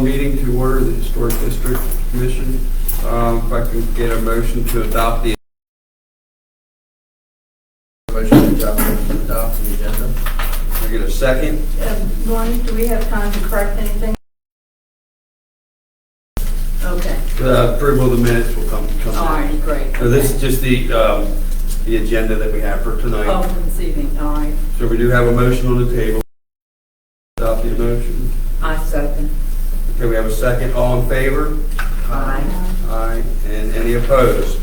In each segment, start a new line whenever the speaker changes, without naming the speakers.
meeting to order, the Historic District Commission. If I can get a motion to adopt the motion to adopt the agenda. Can I get a second?
Lauren, do we have time to correct anything? Okay.
The approval of the minutes will come
All right,
next.
great.
So this is just the agenda that we have for tonight.
Oh, for this evening, all right.
So we do have a motion on the table. Adopt the motion.
I second.
Okay, we have a second. All in favor?
Aye.
Aye. And any opposed?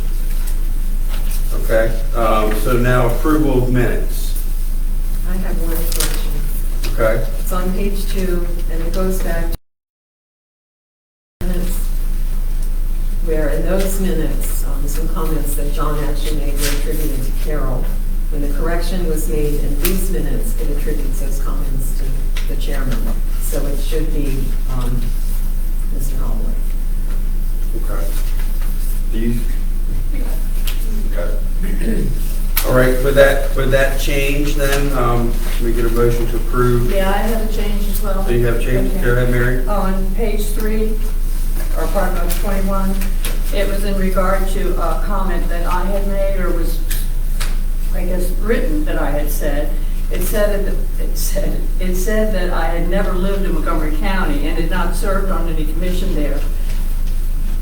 Okay, so now approval of minutes.
I have one question.
Okay,
It's on page 2, and it goes back to minutes, where in those minutes, some comments that John actually made were attributed to Carol. When the correction was made in these minutes, it attributes those comments to the chairman. So it should be Mr. Holloway.
okay. These? Okay. All right, with that change then, can we get a motion to approve?
Yeah, I have a change as well.
Do you have change?
Okay.
Go ahead, Mary.
On page 3, or part of 21, it was in regard to a comment that I had made, or was, I guess, written that I had said. It said that I had never lived in Montgomery County and had not served on any commission there.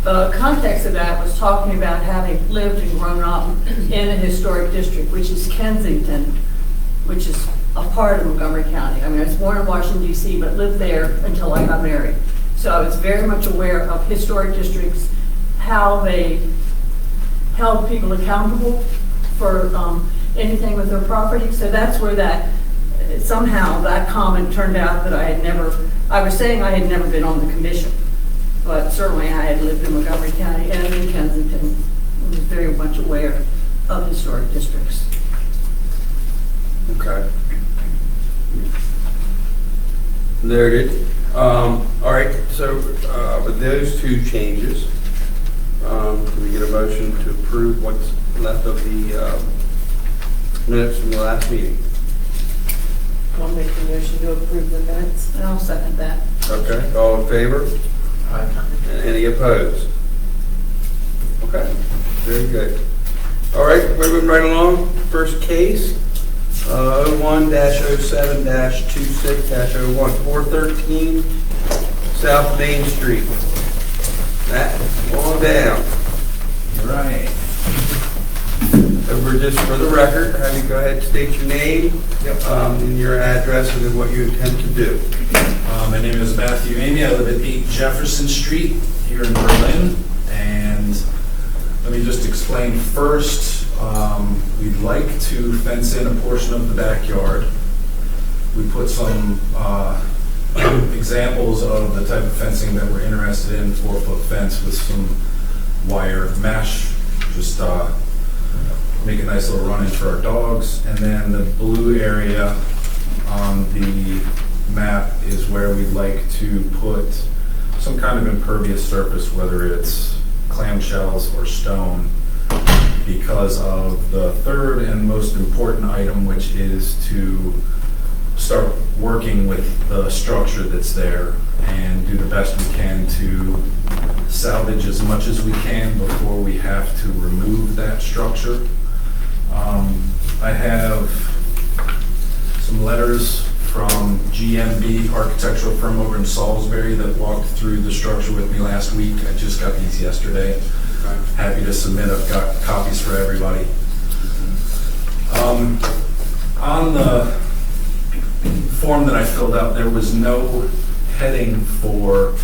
The context of that was talking about having lived and grown up in a historic district, which is Kensington, which is a part of Montgomery County. I mean, I was born in Washington, D.C., but lived there until I got married. So I was very much aware of historic districts, how they held people accountable for anything with their property. So that's where that, somehow that comment turned out that I was saying I had never been on the commission. But certainly I had lived in Montgomery County and in Kensington, and was very much aware of historic districts.
Okay. Noted. All right, so with those two changes, can we get a motion to approve what's left of the minutes from the last meeting?
I'll make the motion to approve the minutes.
And I'll second that.
Okay, all in favor? Aye. Any opposed? Okay, very good. All right, moving right along. First case, 01-07-26-01, 413 South Main Street. That, on down.
Right.
So we're just, for the record, have you go ahead and state your name, and your address, and then what you intend to do.
My name is Matthew Amy. I live at 8 Jefferson Street here in Berlin. And let me just explain first, we'd like to fence in a portion of the backyard. We put some examples of the type of fencing that we're interested in, 4-foot fence with some wire mesh, just make a nice little run-in for our dogs. And then the blue area on the map is where we'd like to put some kind of impervious surface, whether it's clamshells or stone, because of the third and most important item, which is to start working with the structure that's there and do the best we can to salvage as much as we can before we have to remove that structure. I have some letters from GMB, architectural firm over in Salisbury, that walked through the structure with me last week. I just got these yesterday. Happy to submit. I've got copies for everybody. On the form that I filled out, there was no heading for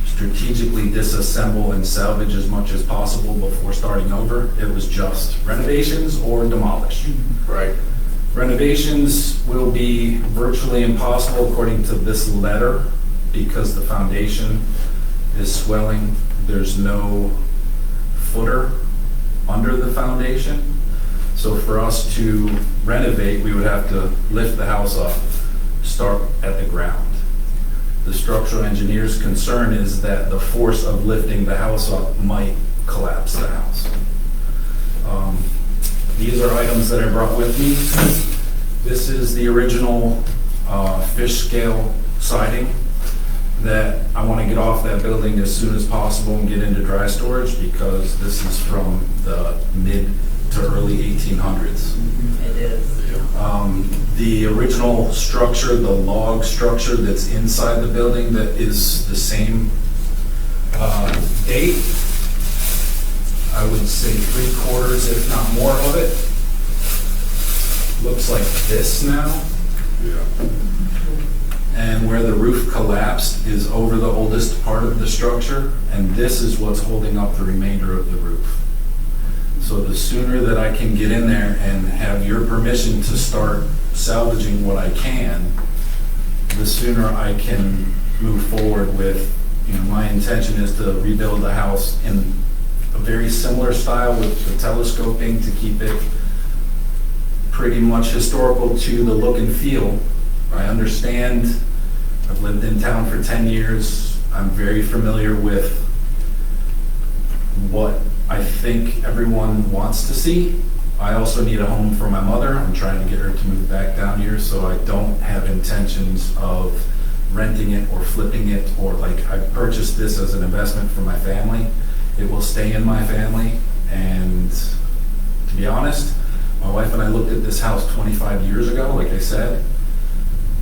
strategically disassemble and salvage as much as possible before starting over. It was just renovations or demolish.
Right.
Renovations will be virtually impossible according to this letter because the foundation is swelling. There's no footer under the foundation. So for us to renovate, we would have to lift the house up, start at the ground. The structural engineer's concern is that the force of lifting the house up might collapse the house. These are items that I brought with me. This is the original fish scale siding. that I want to get off that building as soon as possible and get into dry storage because this is from the mid to early 1800s.
It is.
The original structure, the log structure that's inside the building that is the same date, I would say 3/4, if not more of it, looks like this now.
Yeah.
And where the roof collapsed is over the oldest part of the structure, and this is what's holding up the remainder of the roof. So the sooner that I can get in there and have your permission to start salvaging what I can, the sooner I can move forward with, my intention is to rebuild the house in a very similar style with the telescoping to keep it pretty much historical to the look and feel. I understand, I've lived in town for 10 years, I'm very familiar with what I think everyone wants to see. I also need a home for my mother. I'm trying to get her to move back down here, so I don't have intentions of renting it or flipping it, or I purchased this as an investment for my family. It will stay in my family, and to be honest, my wife and I looked at this house 25 years ago, like I said,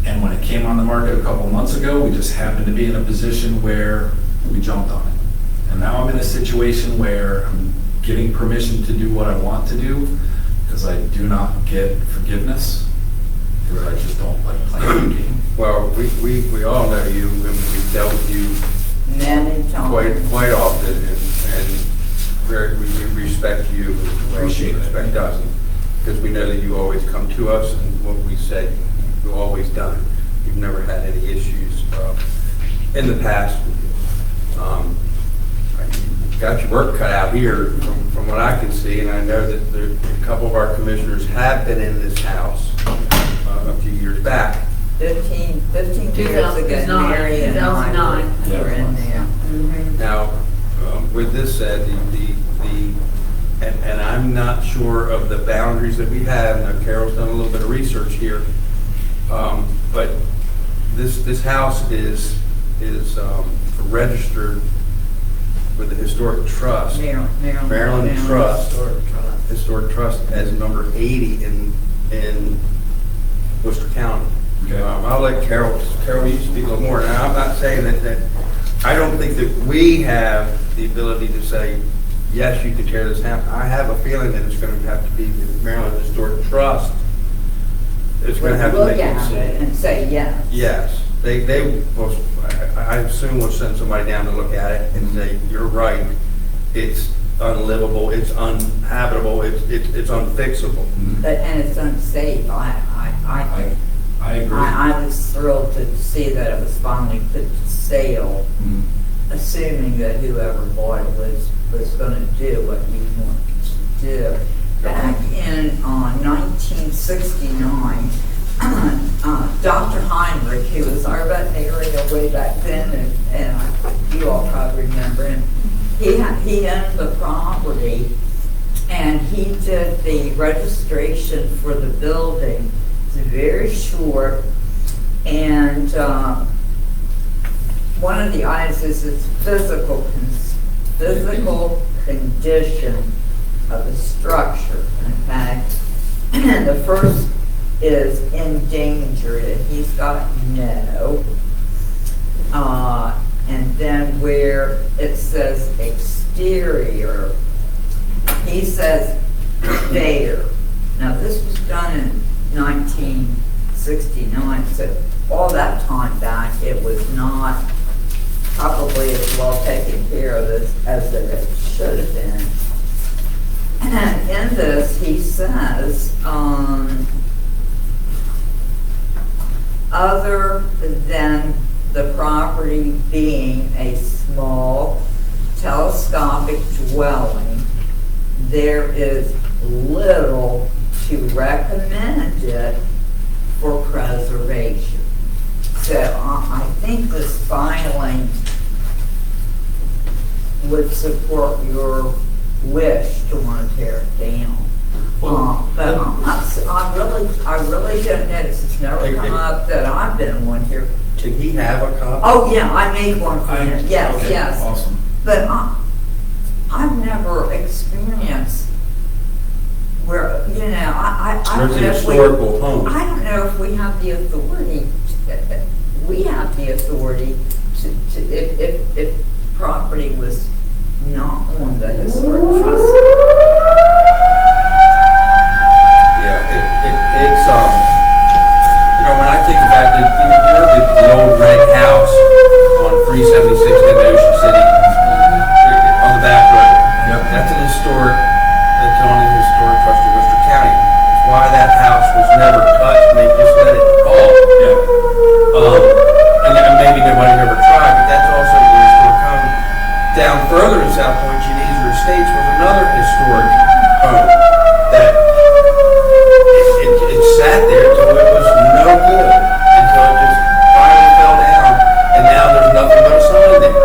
and when it came on the market a couple months ago, we just happened to be in a position where we jumped on it. And now I'm in a situation where I'm getting permission to do what I want to do because I do not get forgiveness because I just don't like playing the game.
Well, we all know you, and we've dealt with you
Many times.
quite often, and we respect you as well as you respect us, because we know that you always come to us, and what we say, you've always done. You've never had any issues in the past. You've got your work cut out here from what I can see, and I know that a couple of our commissioners have been in this house a few years back.
15 years ago,
2009,
Mary and I
2009.
were in there.
Now, with this said, and I'm not sure of the boundaries that we have. Now, Carol's done a little bit of research here, but this house is registered with the Historic Trust, Maryland Trust, Historic Trust as number 80 in Worcester County.
Okay.
I'll let Carol, you speak a little more. Now, I'm not saying that I don't think that we have the ability to say, yes, you can tear this down. I have a feeling that it's going to have to be the Maryland Historic Trust. It's going to have to
Look
make
at it and say yes.
Yes, they will, I assume will send somebody down to look at it and say, you're right, it's unlivable, it's uninhabitable, it's unfixable.
And it's unsafe. I
agree.
I was thrilled to see that it was finally put to sale, assuming that whoever bought it was going to do what you wanted to do. Back in 1969, Dr. Heinrich, who was our veterinarian way back then, and you all probably remember him, he owned the property, and he did the registration for the building. It's very short, and one of the items is its physical condition of the structure. In fact, the first is endangered, and he's got no. And then where it says exterior, he says there. Now this was done in 1969, so all that time back it was not probably as well taken care of as it should have been. And in this he says, other than the property being a small telescopic dwelling, there is little to recommend it for preservation. So I think this filing would support your wish to want to tear it down. But I really don't notice. It's never come up that I've been one here
can he have a copy?
Oh, yeah, I made one for him, yes,
Okay,
yes.
Awesome.
But I've never experienced where, you know, I
There's
don't
an
know if we,
historical home.
I don't know if we have the authority, we have the authority to, if property was not on the historic trust.
Yeah, it's, you know, when I think about the old red house on 376 in Ocean City, on the back road.
Yep.
That's an historic, that's on the historic trust of Worcester County. It's why that house was never touched, and they just let it fall. And then maybe nobody ever tried, but that's also the historic home. Down further in South Point, Genezer Estates was another historic home that it sat there until it was no good, until it just finally fell down, and now there's nothing but a sign there.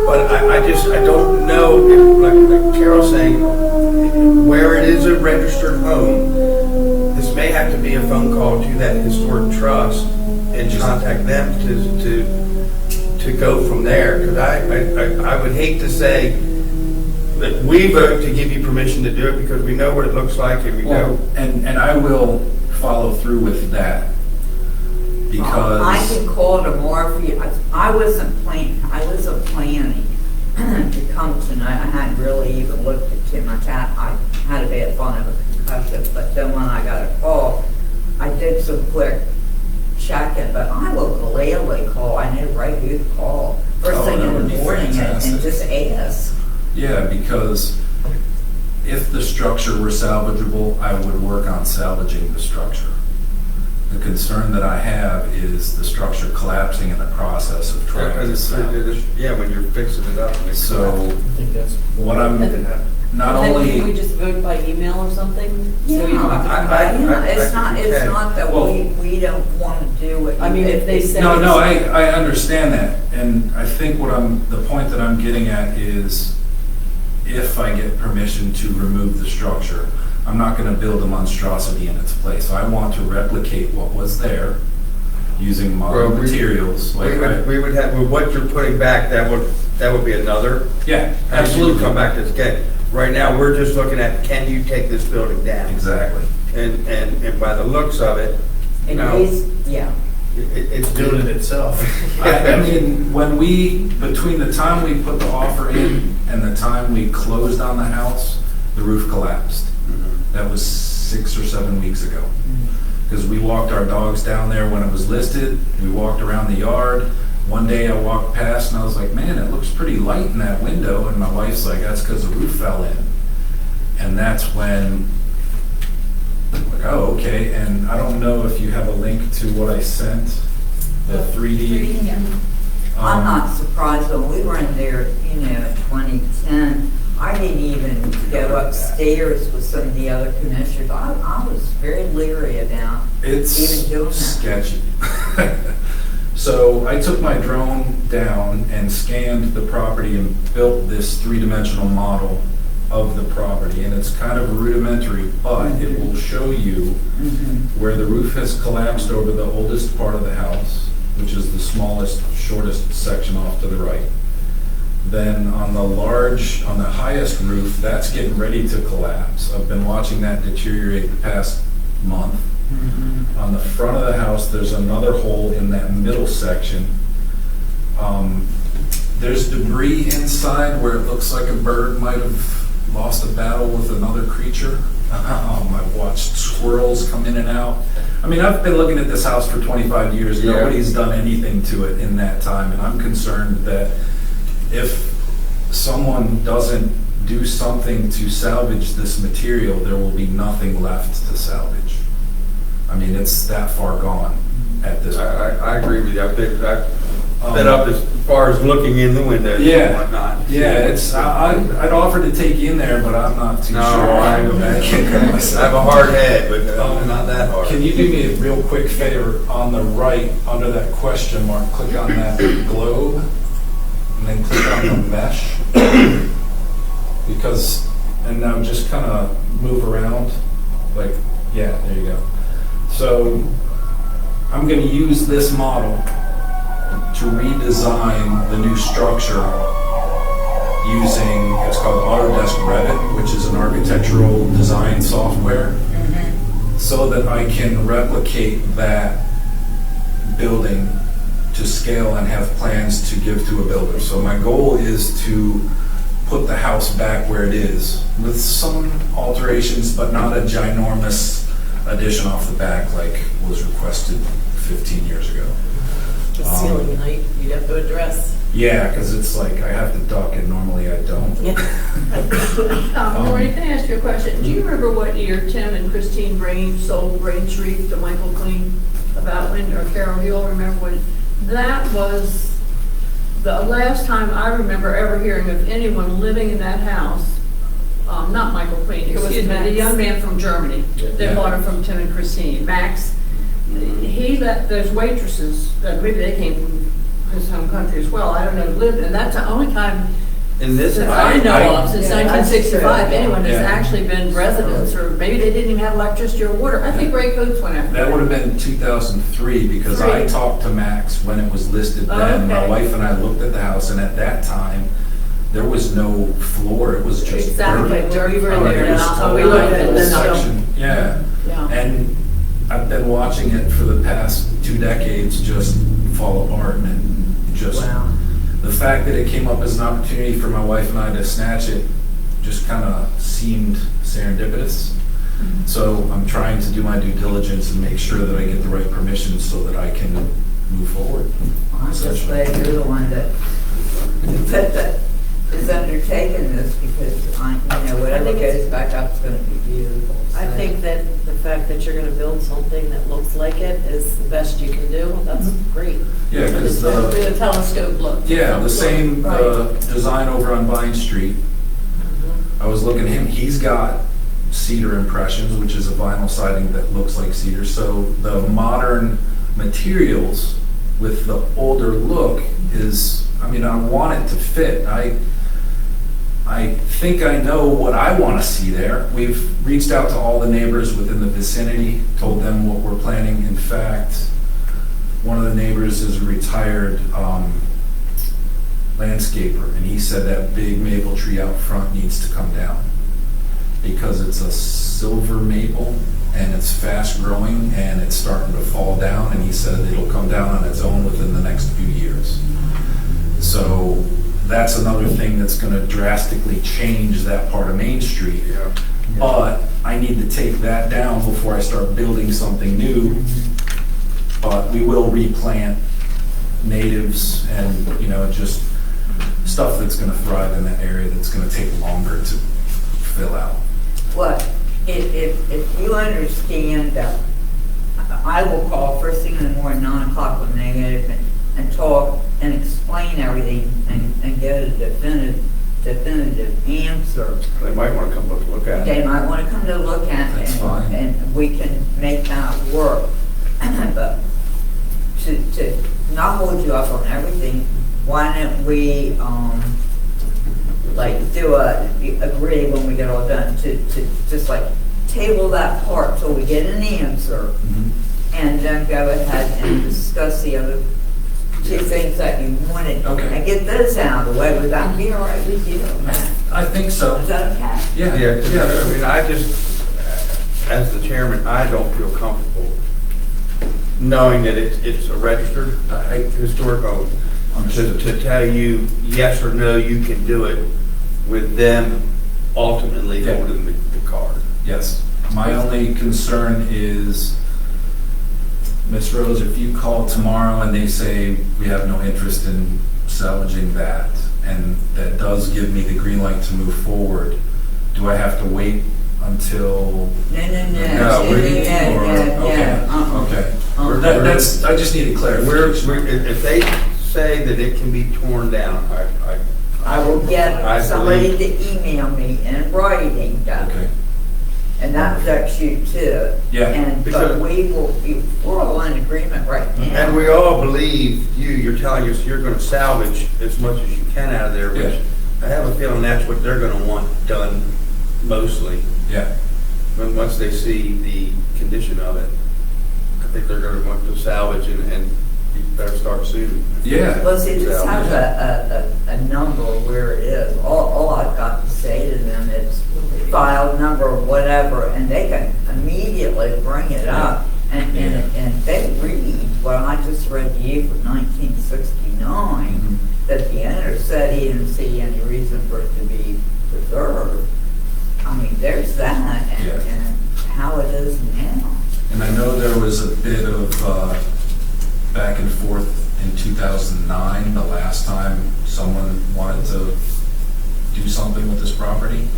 But I don't know if, like Carol's saying, where it is a registered home, this may have to be a phone call to that historic trust and contact them to go from there. Because I would hate to say that we vote to give you permission to do it because we know what it looks like and we know.
And I will follow through with that because.
I can call tomorrow for you. I wasn't planning to come tonight. I hadn't really even looked at Tim. I had a bad fun of a concussion, but then when I got a call, I did some quick checking, but I will gladly call. I know right who to call first thing
that
in
would
the
be
morning and
fantastic.
just ask.
Yeah, because if the structure were salvageable, I would work on salvaging the structure. The concern that I have is the structure collapsing in the process of trying to salvage.
Yeah, when you're fixing it up.
So what I'm not
Then can we
only,
just vote by email or something?
Yeah,
So you don't have to come back?
it's not that
Well-
we don't want to do it.
I mean, if they say.
no, I understand that. And I think the point that I'm getting at is if I get permission to remove the structure, I'm not going to build a monstrosity in its place. I want to replicate what was there using modern
Well,
materials.
We would have, with what you're putting back, that would be another.
Yeah,
Absolutely, come
absolutely.
back to this again. Right now, we're just looking at, can you take this building down?
Exactly.
And by the looks of it,
In
no,
case, yeah.
it's
Doing it itself.
I mean, between the time we put the offer in and the time we closed on the house, the roof collapsed. That was 6 or 7 weeks ago. Because we walked our dogs down there when it was listed, we walked around the yard. One day I walked past and I was like, man, it looks pretty light in that window. And my wife's like, that's because the roof fell in. And that's when, I'm like, oh, okay. And I don't know if you have a link to what I sent, the 3D.
I'm not surprised when we were in there, in 2010, I didn't even go upstairs with some of the other commissioners. I was very leery about
It's
even doing that.
sketchy. So I took my drone down and scanned the property and built this three-dimensional model of the property. And it's kind of rudimentary, but it will show you where the roof has collapsed over the oldest part of the house, which is the smallest, shortest section off to the right. Then on the highest roof, that's getting ready to collapse. I've been watching that deteriorate the past month. On the front of the house, there's another hole in that middle section. There's debris inside where it looks like a bird might have lost a battle with another creature. I've watched squirrels come in and out. I mean, I've been looking at this house for 25 years.
Yeah.
Nobody's done anything to it in that time, and I'm concerned that if someone doesn't do something to salvage this material, there will be nothing left to salvage. I mean, it's that far gone at this point.
I agree with you. I've been up as far as looking in the windows and
Yeah,
whatnot.
yeah. I'd offer to take you in there, but I'm not too
No,
sure.
I
I'll go back and get
I
myself.
have a hard head, but not that hard.
Can you do me a real quick favor? On the right, under that question mark, click on that globe, and then click on the mesh. And now just kind of move around, like, yeah, there you go. So I'm gonna use this model to redesign the new structure using, it's called Autodesk Revit, which is an architectural design software, so that I can replicate that building to scale and have plans to give to a builder. So my goal is to put the house back where it is with some alterations, but not a ginormous addition off the back like was requested 15 years ago.
The ceiling height you'd have to address.
Yeah, because it's like I have to duck and normally I don't.
Maureen, can I ask you a question? Do you remember what year Tim and Christine Brain sold Brain Street to Michael Clean about Linda or Carol? You'll remember when that was the last time I remember ever hearing of anyone living in that house. Not Michael Clean,
It was
excuse me, the
Max.
young man from Germany that
Yeah.
bought it from Tim and Christine. Max, he let those waitresses, maybe they came from his home country as well, I don't know, lived, and that's the only time
In this,
since I know of, since
Yeah, that's
1965,
true.
anyone has
Yeah.
actually been residents, or maybe they didn't even have electricity or water. I think Ray Coates went after
That would have been 2003 because I
Three.
talked to Max when it was listed
Oh,
then. My
okay.
wife and I looked at the house, and at that time, there was no floor, it was just
Exactly,
dirt.
dirt
We were
from
there,
there,
and
and
so
we
we
looked
looked
at
at
it,
the
and
Section, yeah.
yeah.
And I've been watching it for the past 2 decades just fall apart, and it just,
Wow.
the fact that it came up as an opportunity for my wife and I to snatch it just kind of seemed serendipitous. So I'm trying to do my due diligence and make sure that I get the right permissions so that I can move forward.
I'm just glad you're the one that is undertaking this, because whatever
think it's-
goes back up is gonna be beautiful.
I
So-
think that the fact that you're gonna build something that looks like it is the best you can do. That's great.
Yeah, because
With a telescope look.
yeah, the same
Right.
design over on Vine Street. I was looking at him, he's got cedar impressions, which is a vinyl siding that looks like cedar. So the modern materials with the older look is, I mean, I want it to fit. I think I know what I want to see there. We've reached out to all the neighbors within the vicinity, told them what we're planning. In fact, one of the neighbors is a retired landscaper, and he said that big maple tree out front needs to come down because it's a silver maple and it's fast growing and it's starting to fall down, and he said it'll come down on its own within the next few years. So that's another thing that's going to drastically change that part of Main Street.
Yeah.
But I need to take that down before I start building something new. But we will replant natives and, just stuff that's gonna thrive in that area that's gonna take longer to fill out.
What, if you understand, I will call first thing in the morning, 9 o'clock when they get up and talk and explain everything and get a definitive answer.
They might want to come look at it.
They might want to come to look at it.
That's fine.
And we can make that work. But to not hold you up on everything, why don't we, agree when we get all done to just like table that part till we get an answer, and then go ahead and discuss the other 2 things that you wanted.
Okay.
And get those out of the way. Would that be all right with you?
I think so.
Is that okay?
Yeah.
Yeah, 'cause I mean, I just, as the chairman, I don't feel comfortable knowing that it's a registered historic home. To tell you yes or no, you can do it with them ultimately
Yeah.
holding the card.
Yes. My only concern is, Ms. Rose, if you call tomorrow and they say we have no interest in salvaging that, and that does give me the green light to move forward, do I have to wait until?
No.
No, we-
Yeah.
Okay.
We're-
That's, I just needed clarification.
If they say that it can be torn down,
I will
I
get somebody to email me in writing, Doug.
Okay.
And that's you too.
Yeah.
But
Because-
we're all in agreement right now.
And we all believe you're telling us you're gonna salvage as much as you can out of there, which
Yeah.
I have a feeling that's what they're gonna want done mostly,
Yeah.
once they see the condition of it. think they're gonna want to salvage and you better start soon.
Yeah.
Well, see, this has a number where it is. All I've got to say to them is file number, whatever, and they can immediately bring it up. And they read what I just read to you from 1969, that the editor said he didn't see any reason for it to be preserved. I mean, there's that, and how it is now.
And I know there was a bit of back and forth in 2009, the last time someone wanted to do something with this property.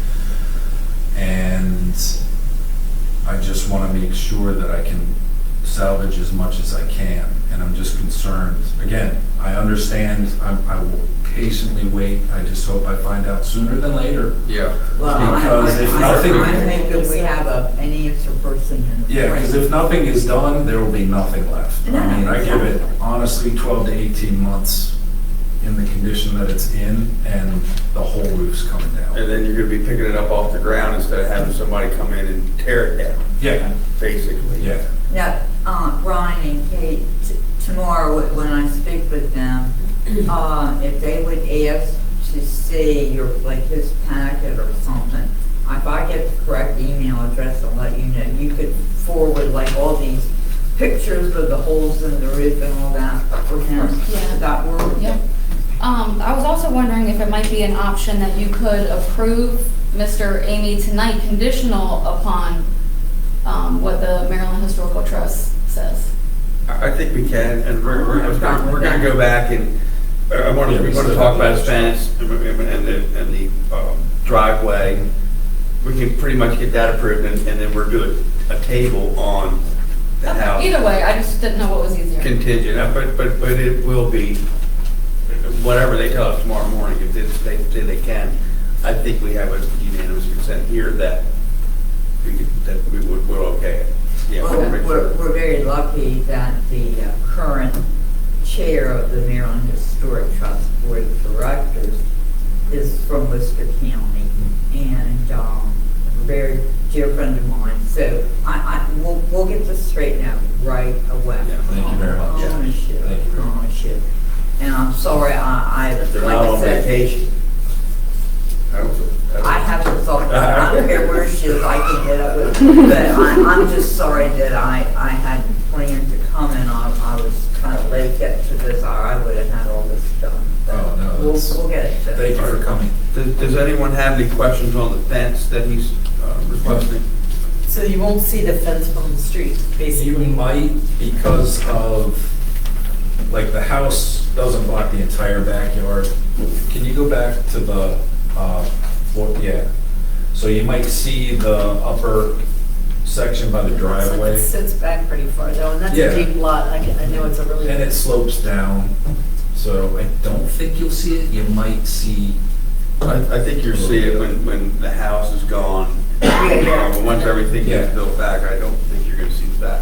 And I just want to make sure that I can salvage as much as I can. And I'm just concerned. Again, I understand. I will patiently wait. I just hope I find out sooner than later.
Yeah.
Well,
Because if nothing-
I think that we have an answer person in the.
Yeah, because if nothing is done, there will be nothing left. I mean, I give it honestly 12 to 18 months in the condition that it's in, and the whole roof's coming down.
And then you're gonna be picking it up off the ground instead of having somebody come in and tear it down,
Yeah,
basically.
yeah.
Now, Ron and Kate, tomorrow when I speak with them, if they would ask to see your, like his packet or something, if I get the correct email address, I'll let you know. You could forward like all these pictures of the holes in the roof and all that for him.
Yeah.
Would that work?
Yep. I was also wondering if it might be an option that you could approve Mr. Amy tonight conditional upon what the Maryland Historical Trust says.
I think we can, and we're gonna go back and, we want to talk about his fence and the driveway. We can pretty much get that approved, and then we're doing a table on the house.
Either way, I just didn't know what was easier.
Contingent, but it will be, whatever they tell us tomorrow morning, if they say they can. I think we have a unanimous consent here that we're okay. it. Yeah,
Well,
we'll make sure.
we're very lucky that the current chair of the Maryland Historic Trust Board of Directors is from Worcester County, and a very dear friend of mine. So we'll get this straightened out right away.
Yeah,
thank you very much.
Promise you,
Thank you very much.
promise you. And I'm sorry,
If they're
like
not
I
on
said,
vacation.
I haven't thought, I don't care where she is, I can get up with her. But I'm just sorry that I hadn't planned to come, and I was kind of late getting to this, or I would have had all this done. But
Oh, no, that's-
We'll get it to.
Thank you for coming.
Does anyone have any questions on the fence that he's requesting?
So you won't see the fence from the street,
You
basically?
might, because of, like, the house doesn't block the entire backyard. Can you go back to the floor? Yeah. So you might see the upper section by the
Looks like
driveway,
it sits back pretty far though, and that's
Yeah.
a deep lot. I know it's a really.
and it slopes down. So I don't think you'll see it. You might see,
I think you'll see it when the house is gone. But once everything gets
Yeah.
built back, I don't think you're gonna see the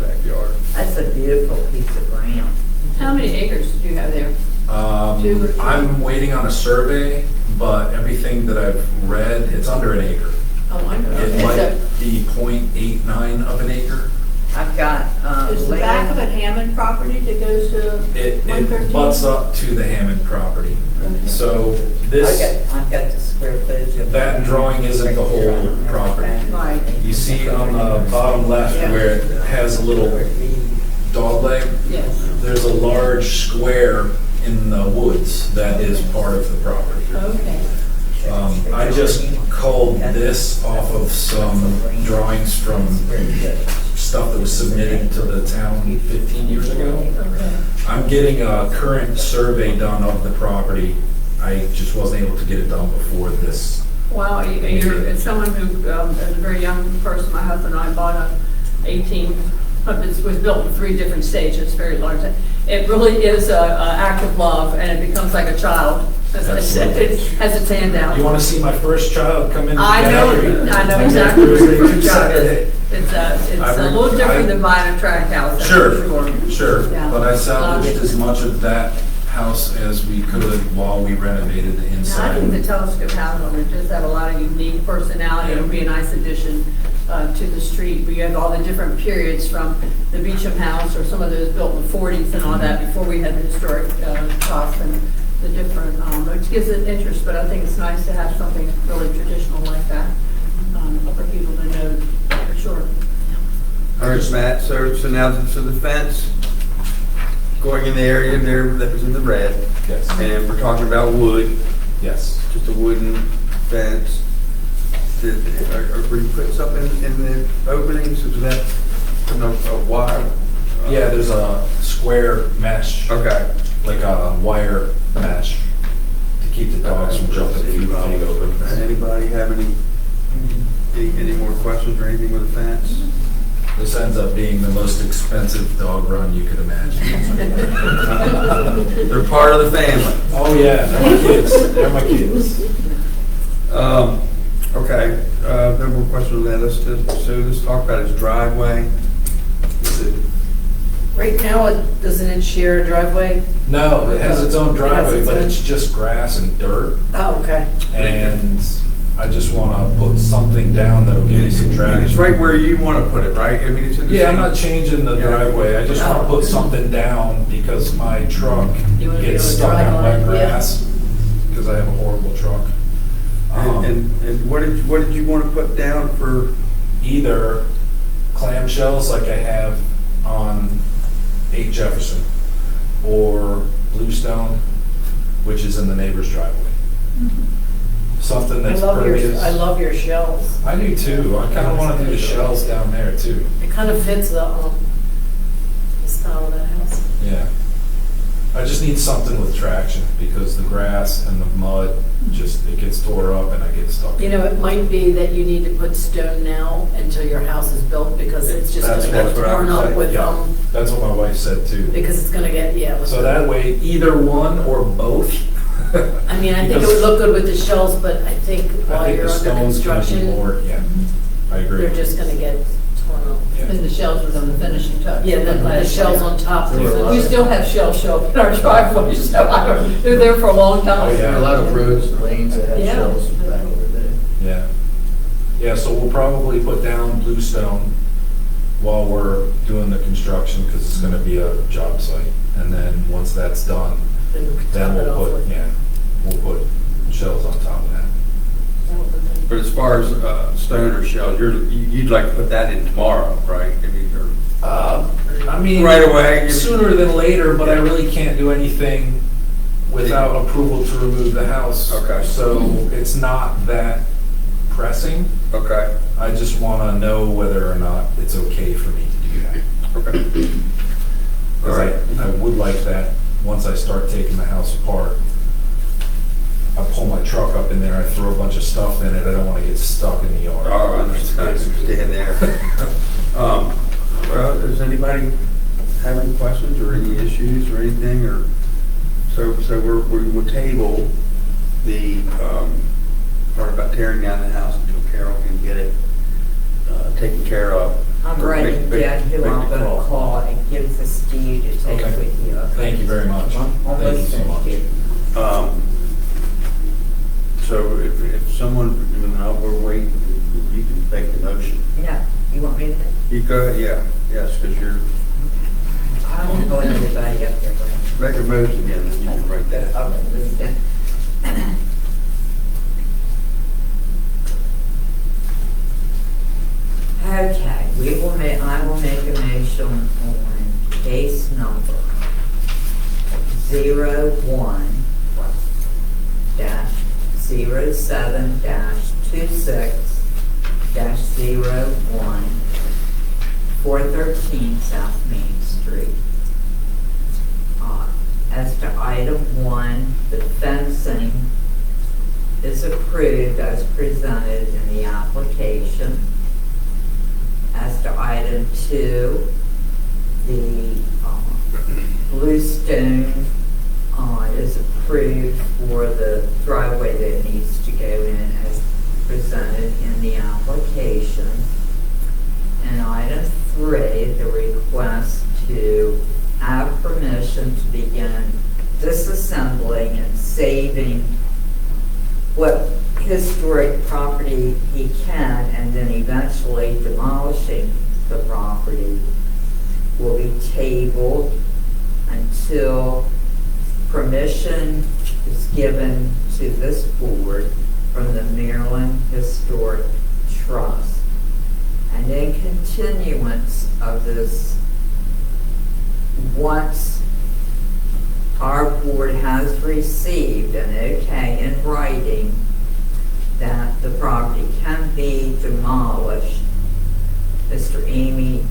backyard.
That's a beautiful piece of ground.
How many acres do you have there? 2 or 3?
I'm waiting on a survey, but everything that I've read, it's under an acre.
Oh, my God.
It might be 0.89 of an acre.
I've got,
Is the back of it Hammond property that goes to
It
113?
butts up to the Hammond property. So this,
I've got the square footage of.
that drawing isn't the whole property.
Right.
You see on the bottom left where it has a little dog leg?
Yes.
There's a large square in the woods that is part of the property.
Okay.
I just culled this off of some drawings from stuff that was submitted to the town 15 years ago.
Okay.
I'm getting a current survey done of the property. I just wasn't able to get it done before this.
Well, as someone who, as a very young person, my husband and I bought a 18, it was built in 3 different stages, very large. It really is an act of love, and it becomes like a child. As I said, it has its hand out.
You want to see my first child come in?
I know exactly what your first job is. It's a little different than buying a tract house, that's for sure.
Sure,
Yeah.
but I salvaged as much of that house as we could while we renovated the
Now, I think the
inside.
telescope house would just have a lot of unique personality. It would be a nice addition to the street. We have all the different periods from the Beecham House or some of those built in the 40s and all that before we had the historic costs and the different, which gives it interest, but I think it's nice to have something really traditional like that for people to know for sure.
All right, Matt, so now, so the fence going in the area there that was in the red,
Yes.
and we're talking about wood,
Yes.
just a wooden fence. Are we putting something in the openings, is that, a wire?
Yeah, there's a square mesh,
Okay.
like a wire mesh, to keep the dogs from jumping through the gate open.
Anybody have any more questions or anything with the fence?
This ends up being the most expensive dog run you could imagine.
They're part of the family.
Oh, yeah, they're my kids, they're my kids.
Okay, no more questions on that. Let's talk about his driveway. Is it-
Right now, doesn't it share a driveway?
No, it has its own driveway,
its
but
own-
it's just grass and dirt.
Oh, okay.
And I just want to put something down that'll give you some
It's
traction.
right where you want to put it, right? I mean, it's in the
Yeah, I'm
same-
not changing the
Yeah.
driveway, I just want to put something down because my truck
You wanna be
gets
able to
stuck
drive
on
on it,
wet
yeah.
grass, because I have a horrible truck.
And what did you want to put down for,
Either clamshells like I have on 8 Jefferson, or bluestone, which is in the neighbor's driveway. Something that's pervious.
I love your shells.
I do too, I kind of want to do the shells down there too.
It kind of fits the style of that house.
Yeah. I just need something with traction because the grass and the mud just, it gets tore up and I get stuck.
You know, it might be that you need to put stone now until your house is built because it's just
That's-
gonna get
that's what I
torn
would
up
say,
with,
Yeah, that's what my wife said too.
because it's gonna get, yeah. with
So
the-
that way, either one or both.
I mean, I think it would look good with the shells, but I think
I
while
think
you're
the
under
stone's gonna be
construction,
more, yeah, I agree.
they're just gonna get torn up.
Yeah.
And the shells was on the finishing touch.
Yeah, the shells on top.
We still have shells show up in our driveway, so I don't, they're there for a long time.
Oh, yeah.
There are a lot of roads and lanes that have
Yeah.
shells back over there.
Yeah. Yeah, so we'll probably put down bluestone while we're doing the construction because it's gonna be a job site. And then once that's done,
Then
then
top it
we'll
off
put,
with.
yeah, we'll put shells on top of that.
but as far as stone or shells, you'd like to put that in tomorrow, right? I mean, or
I mean.
Right away.
Sooner than later, but I really can't do anything without approval to remove the house.
Okay.
So it's not that pressing.
Okay,
I just want to know whether or not it's okay for me to do that.
okay. All
Because
right.
I would like that, once I start taking the house apart, I pull my truck up in there, I throw a bunch of stuff in it, I don't want to get stuck in the yard.
Oh, I understand there. Well, does anybody have any questions or any issues or anything, or, so we will table the, part about tearing down the house until Carol can get it, taken care of.
I'm
Or
writing
make-
down who
make
I'm
the
gonna call and give this to you to take
Okay.
with you.
Thank you very much.
I'm
Thank you so
listening
much.
to you.
So if someone, we're waiting, you can make the motion.
Yeah, you want me to?
You go, yeah, yes, because you're,
I don't know anybody up there, but.
make a motion again, then you can write that.
Okay, let's do it. Okay, I will make a motion on case number 01-07-26-01, 413 South Main Street. As to item 1, the fencing is approved as presented in the application. As to item 2, the bluestone is approved for the driveway that needs to go in as presented in the application. And item 3, the request to have permission to begin disassembling and saving what historic property he can, and then eventually demolishing the property will be tabled until permission is given to this board from the Maryland Historic Trust. And in continuance of this, once our board has received an okay in writing that the property can be demolished, Mr. Amy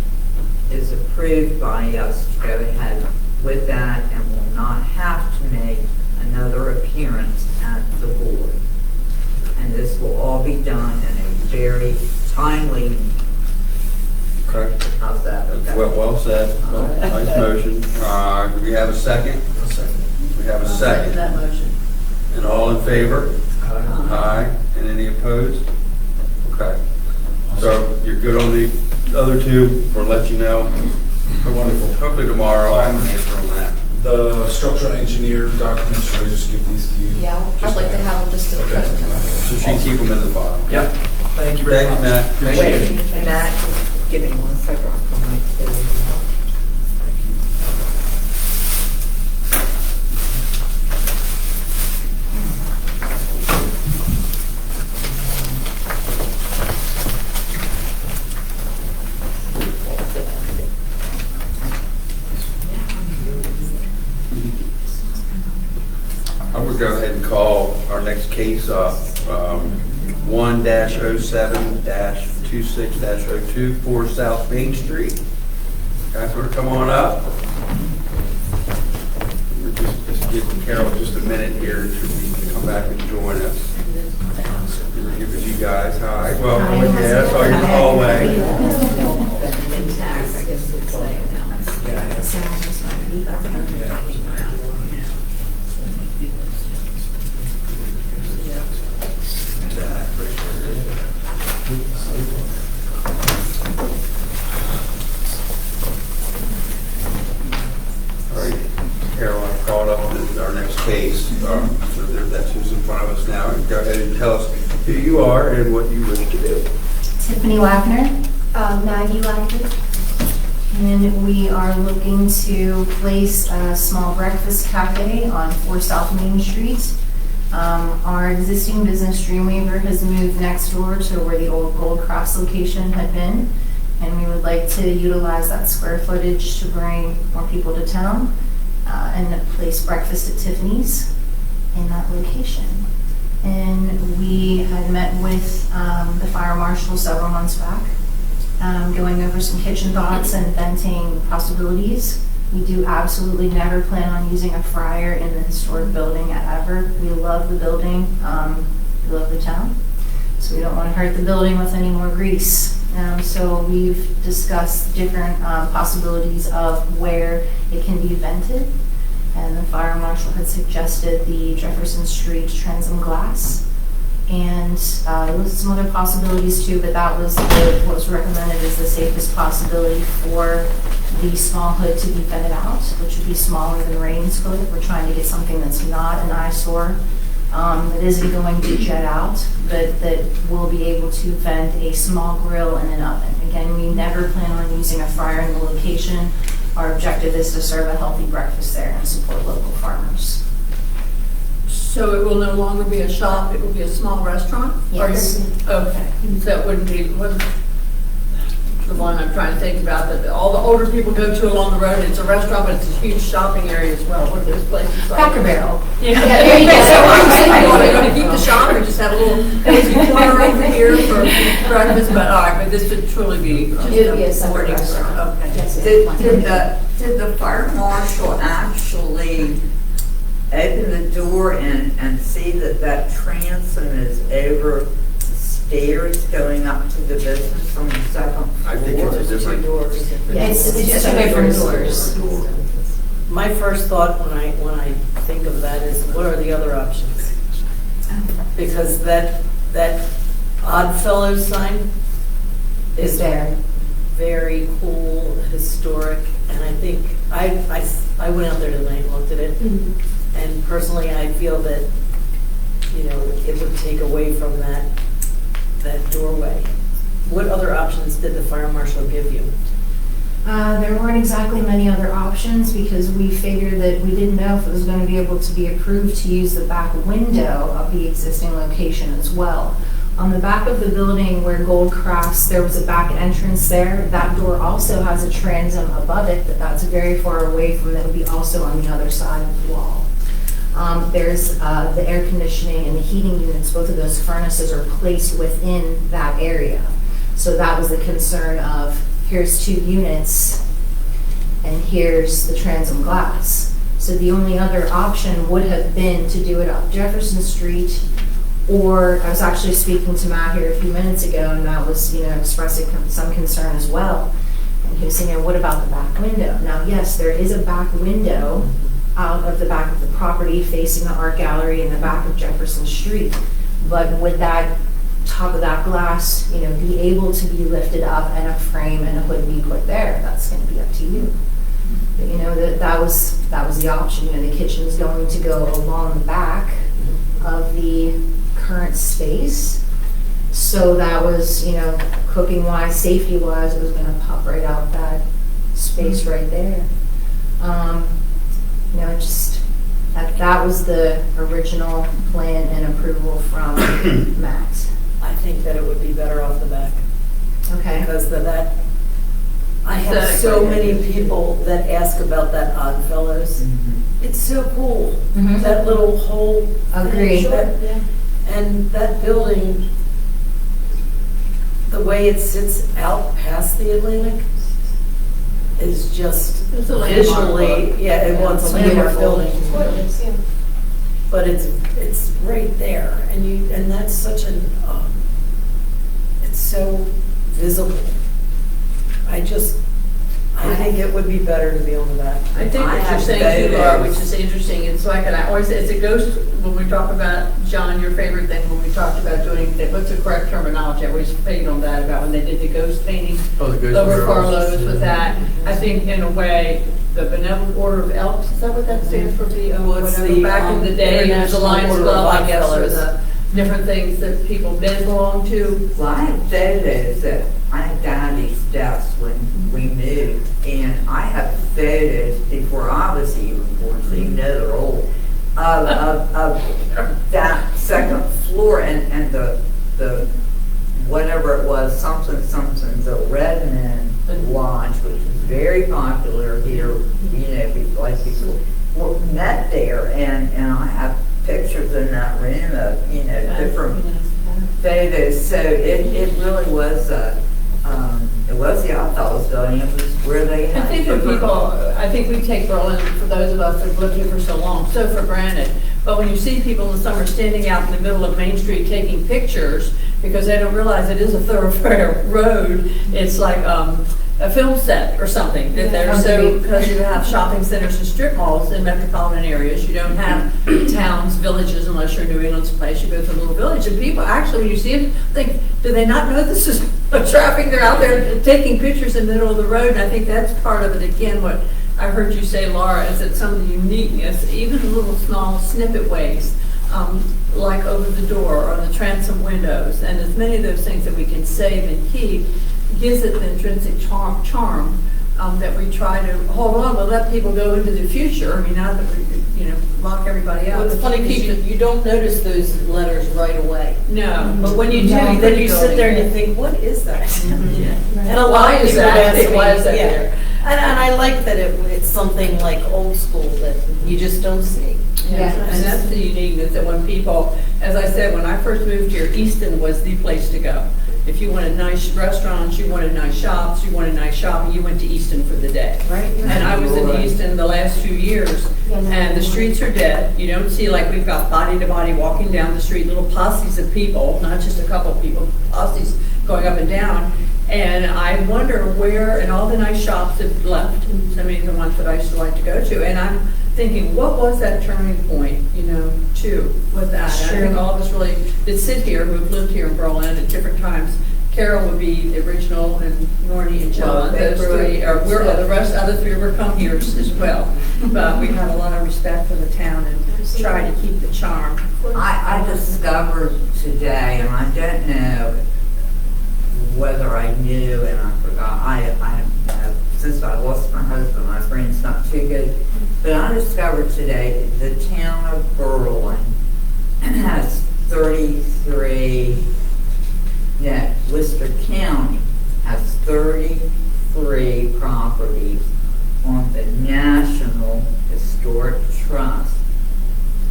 is approved by us to go ahead with that and will not have to make another appearance at the board. And this will all be done in a very timely.
Okay.
How's that? Okay.
Well said. Well, nice motion. Do we have a second? We have a second.
That motion.
And all in favor? Aye. And any opposed? Okay. So you're good on the other two, we'll let you know.
Wonderful.
Hopefully tomorrow, I'll have an answer on that.
The structural engineer documents, should I just give these to you?
Yeah, I'd like to have them just to.
Okay.
So she can keep them in the file.
Yep. Thank you very
Thank you,
much.
Matt.
Appreciate it.
Wait, Matt, give me 1 second. I'll come right to you.
I would go ahead and call our next case, 1-07-26-02 for South Main Street. Guys, want to come on up? We're just giving Carol just a minute here to come back and join us. We'll give it to you guys. Hi, welcome. Yeah, that's all your hallway.
In tax, I guess it's like now.
All right, Carol, I've called up our next case. That's who's in front of us now. Go ahead and tell us who you are and what you wish to do.
Tiffany Wagner, Maggie Wagner, and we are looking to place a small breakfast cafe on 4 South Main Street. Our existing business Dreamweaver has moved next door to where the old Gold Crafts location had been, and we would like to utilize that square footage to bring more people to town and place breakfast at Tiffany's in that location. And we had met with the fire marshal several months back, going over some kitchen thoughts and venting possibilities. We do absolutely never plan on using a fryer in the historic building ever. We love the building, we love the town, so we don't want to hurt the building with any more grease. So we've discussed different possibilities of where it can be vented. And the fire marshal had suggested the Jefferson Street transom glass. And there was some other possibilities too, but that was what was recommended as the safest possibility for the small hood to be vented out, which would be smaller than Rain's hood. We're trying to get something that's not an eyesore, that isn't going to jet out, but that will be able to vent a small grill and an oven. Again, we never plan on using a fryer in the location. Our objective is to serve a healthy breakfast there and support local farmers.
So it will no longer be a shop, it will be a small restaurant?
Yes.
Okay, so it wouldn't be, what's the one I'm trying to think about, that all the older people go to along the road, it's a restaurant, but it's a huge shopping area as well. What are those places like?
Cracker Barrel.
Yeah.
there you go.
So I'm saying, you want to keep the shop or just have a little cozy corner over here for breakfast, but all right, but this would truly be just
It would be a separate
morning.
restaurant.
Okay.
Yes,
Did the fire marshal actually open the door and see that transom is over the stairs going up to the business from the second floor?
I think it's a different.
It's two different doors.
My first thought when I think of that is, what are the other options? Because that Oddfellows sign is
There.
very cool, historic, and I think, I went out there tonight and looked at it, and personally, I feel that it would take away from that doorway. What other options did the fire marshal give you?
There weren't exactly many other options because we figured that we didn't know if it was going to be able to be approved to use the back window of the existing location as well. On the back of the building where Gold Crafts, there was a back entrance there. That door also has a transom above it, but that's very far away from, that would be also on the other side of the wall. There's the air conditioning and the heating units, both of those furnaces are placed within that area. So that was the concern of, here's 2 units and here's the transom glass. So the only other option would have been to do it up Jefferson Street, or I was actually speaking to Matt here a few minutes ago, and Matt was, expressing some concern as well. And he was saying, what about the back window? Now, yes, there is a back window out of the back of the property facing the art gallery in the back of Jefferson Street. But would that top of that glass, be able to be lifted up and a frame and a hood be put there? That's going to be up to you. But, that was the option. The kitchen's going to go along the back of the current space. So that was, cooking wise, safety wise, it was going to pop right out that space right there. That was the original plan and approval from Matt.
I think that it would be better off the back.
Okay.
Because I have so many people that ask about that Oddfellows. It's so cool,
Mhm.
that little whole.
Agree.
And that building, the way it sits out past the Atlantic is just
It's a landmark
visually,
look.
it wants a
It's
landmark
beautiful.
building. But it's right there, and that's such it's so visible. I think it would be better to be on the back.
I think
I
what you're
have
saying too,
photos.
Laura, which is interesting, it's like, and I always say, it's a ghost, when we talk about, John, your favorite thing, when we talked about doing, what's the correct terminology? I always fade on that, about when they did the ghost painting
Oh, the ghost
over
murals.
Farlow's with that. I think in a way, the Benevolent Order of Elks, is that what that stands for?
Well, it's
Whatever.
the,
Back in the day, it was the
International
Lions
Order of
Club, I guess, or
Oddfellows.
the different things that people did belong to.
Well, I have photos that I had Daddy's desk when we moved, and I have photos before I was even born, so they're old, of that second floor and the whatever it was, something, the Redmond Lodge, which was very popular here, people met there, and I have pictures in that room of, different photos. So it really was, it was the Oddfellows building. It was where they
I
had.
think that I think we take Berlin, for those of us that have lived here for so long, so for granted. But when you see people in the summer standing out in the middle of Main Street taking pictures, because they don't realize it is a thoroughfare road, it's like a film set or something. That they're so, because you have shopping centers and strip malls in metropolitan areas, you don't have towns, villages, unless you're in New England's place, you go to a little village, and people actually, when you see them, think, do they not know this is traffic? They're out there taking pictures in the middle of the road, and I think that's part of it. Again, what I heard you say, Laura, is that some of the uniqueness, even little small snippet ways, like over the door or the transom windows, and as many of those things that we can save and keep, gives it the intrinsic charm that we try to hold on, but let people go into the future. I mean, not that we, lock everybody out.
Well, it's funny because you don't notice those letters right away.
No, but when you do,
And then you sit there and you think, what is that? And a lot
Why
of
is
people
that?
ask me,
Why is that
yeah.
there?
And I like that it's something like old school that you just don't see.
Yeah.
And that's the uniqueness that when people, as I said, when I first moved here, Easton was the place to go. If you wanted nice restaurants, you wanted nice shops, you wanted nice shopping, you went to Easton for the day.
Right.
And I was in Easton the last few years, and the streets are dead. You don't see, like, we've got body to body walking down the street, little posses of people, not just a couple of people, posses going up and down. And I wonder where, and all the nice shops have left, I mean, the ones that I used to like to go to, and I'm thinking, what was that turning point, too, with that? And I think all of us really that sit here, who've lived here in Berlin at different times, Carol would be the original, and Nornie and John,
Well,
those three, or the rest, other three were come here as well. But we have a lot of respect for the town and try to keep the charm.
I discovered today, and I don't know whether I knew and I forgot, since I lost my husband, my brain's not too good, but I discovered today the town of Berlin has 33, Worcester County has 33 properties on the National Historic Trust.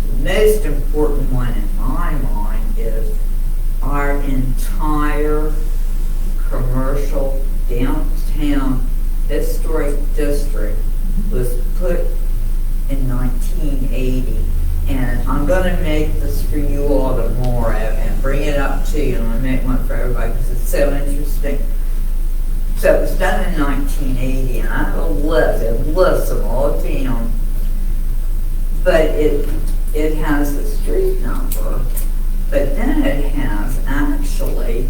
The most important one in my mind is our entire commercial downtown historic district was put in 1980. And I'm going to make this for you all tomorrow and bring it up to you, and I'll make one for everybody because it's so interesting. So it was done in 1980, and I have a list of all the towns, but it has the street number, but then it has actually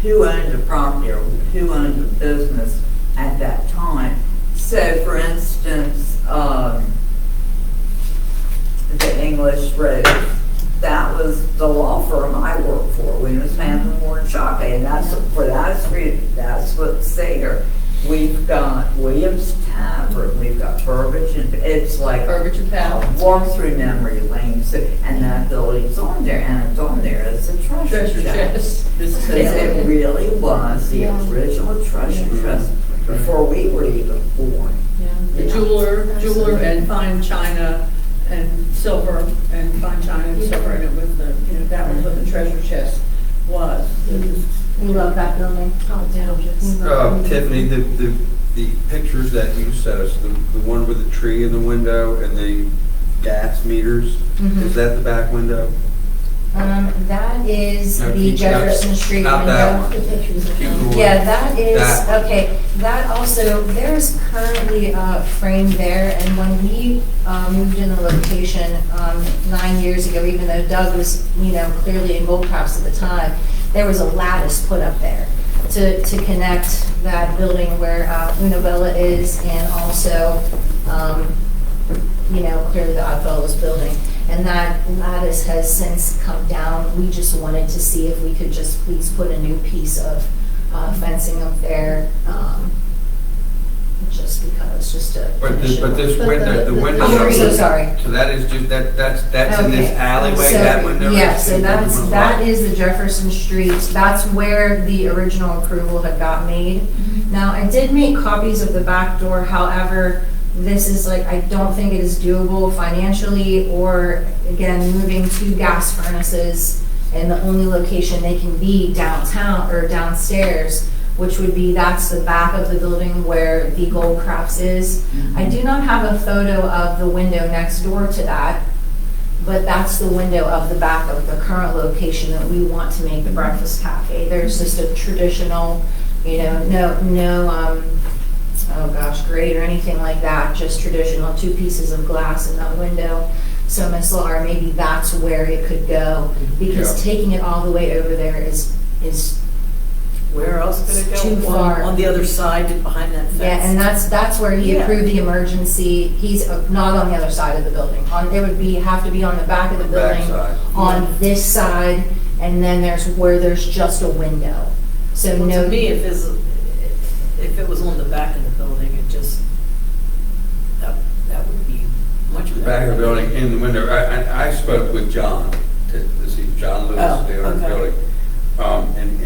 who owned the property or who owned the business at that time. So, for instance, the English Road, that was the law firm I worked for, Williams, Hammond, Moore, and Shockley, and that's for that street, that's what's there. We've got Williams Tavern, we've got Burbage, and it's like
Burbage and Tavern.
walk through memory lane, so, and that building's on there, and it's on there as a treasure chest.
This
Because
is
it really was the original treasure chest before we were even born.
the jeweler and fine china and silver and fine china and silver, and it was the, that was what the treasure chest was.
We love that building.
Tiffany, the pictures that you sent us, the one with the tree in the window and the gas meters, is that the back window?
That is
No,
the
keep-
Jefferson Street
Not that
window.
one. Keep going.
Yeah, that is,
That.
okay, that also, there's currently a frame there, and when we moved in the location 9 years ago, even though Doug was, clearly in Gold Crops at the time, there was a lattice put up there to connect that building where Una Bella is, and also, clearly the Oddfellows building. And that lattice has since come down. We just wanted to see if we could just please put a new piece of fencing up there, just because, just to.
But this
finish it.
window, the window.
I'm so sorry.
So that is just, that's in this
Okay.
alleyway,
So,
that window?
Yeah, so
Everyone's
that
right.
is the Jefferson Street, that's where the original approval had got made. Now, I did make copies of the back door, however, this is I don't think it is doable financially, or again, moving 2 gas furnaces, and the only location they can be downtown or downstairs, which would be, that's the back of the building where the Gold Crafts is. I do not have a photo of the window next door to that, but that's the window of the back of the current location that we want to make the breakfast cafe. There's just a traditional, grate or anything like that, just traditional 2 pieces of glass in that window. So Miss Laura, maybe that's where it could go, because
Yeah.
taking it all the way over there is
Where else could it go?
Too far.
On the other side, behind that fence?
yeah, and that's where he
Yeah.
approved the emergency. He's not on the other side of the building. It would have to be on the back of the building,
Backside.
on this side, and then there's just a window. So
Well,
no.
to me, if it was on the back of the building, that would be much better.
The back of the building, in the window. I spoke with John, to see John Lewis,
Oh,
the owner of the
okay.
building.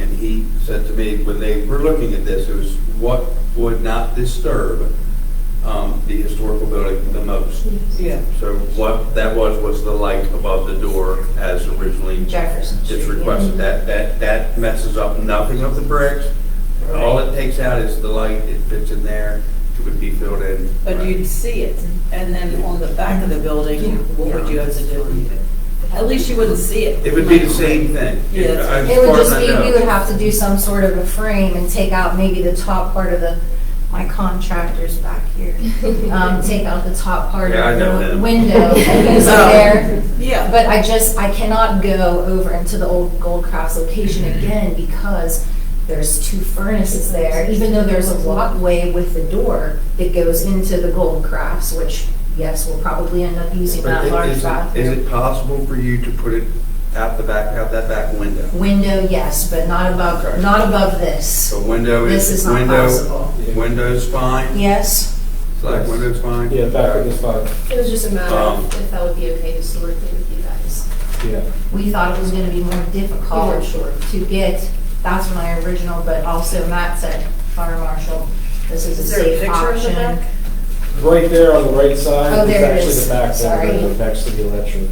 And he said to me, when they were looking at this, it was what would not disturb the historical building the most.
Yeah.
So what that was the light above the door as originally
Jefferson
it's
Street.
requested. That messes up nothing of the bricks. All it takes out is the light, it fits in there, it would be filled in.
But you'd see it, and then on the back of the building, what would you have to do? At least you wouldn't see it.
It would be the same thing.
Yeah,
As
It would
far as
just
I
be,
know.
we would have to do some sort of a frame and take out maybe the top part of the, my contractor's back here, take out the top part
Yeah, I know
of the
him.
window and use it there.
Yeah.
But I cannot go over into the old Goldcrafts location again because there's 2 furnaces there, even though there's a walkway with the door that goes into the Goldcrafts, which, yes, we'll probably end up using
But
that large
is
bathroom.
it possible for you to put it out that back window?
Window, yes, but not
Okay.
above this.
The window
This is not
window-
possible.
Window's fine?
Yes,
Like window's fine?
Yeah, back with this fine.
It was just a matter
Um,
of if that would be okay historically with you guys.
Yeah.
we thought it was gonna be more difficult
weren't sure.
to get, that's my original, but also Matt said, fire marshal, this is a
Is there a
safe
picture of the
option.
back?
Right there on the right side
Oh,
is
there it
actually
is.
the back
Sorry.
window next to the electric.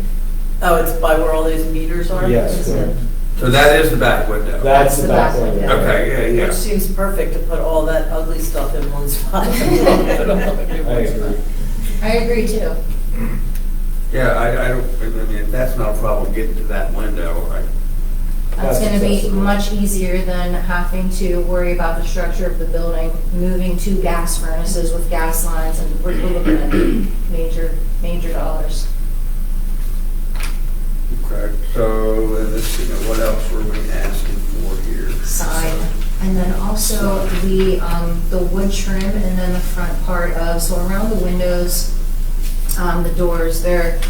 Oh, it's by where all those meters are?
Yes, correct.
So that is the back window?
That's the back window.
Okay, yeah.
Which seems perfect to put all that ugly stuff in one spot.
I agree.
I agree too.
Yeah, I don't, I mean, that's not a problem getting to that window, right?
That's
That's
gonna be
accessible.
much easier than having to worry about the structure of the building, moving 2 gas furnaces with gas lines, and we're looking at major dollars.
Okay, so let's see, now what else were we asking for here?
Sign. And then also the wood trim and then the front part of, so around the windows, the doors, they're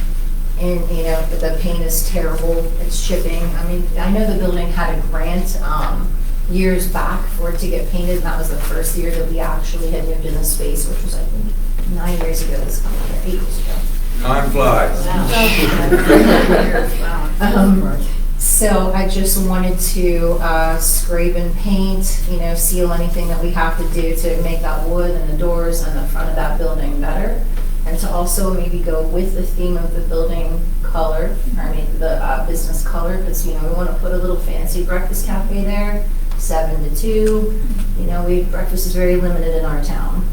in, the paint is terrible, it's chipping. I mean, I know the building had a grant, years back for it to get painted, and that was the first year that we actually had moved in the space, which was, I think, 9 years ago, this coming year, 8 years ago.
Time flies.
So I just wanted to scrape and paint, seal anything that we have to do to make that wood and the doors and the front of that building better. And to also maybe go with the theme of the building color, the business color, because, we want to put a little fancy breakfast cafe there, 7 to 2. Breakfast is very limited in our town.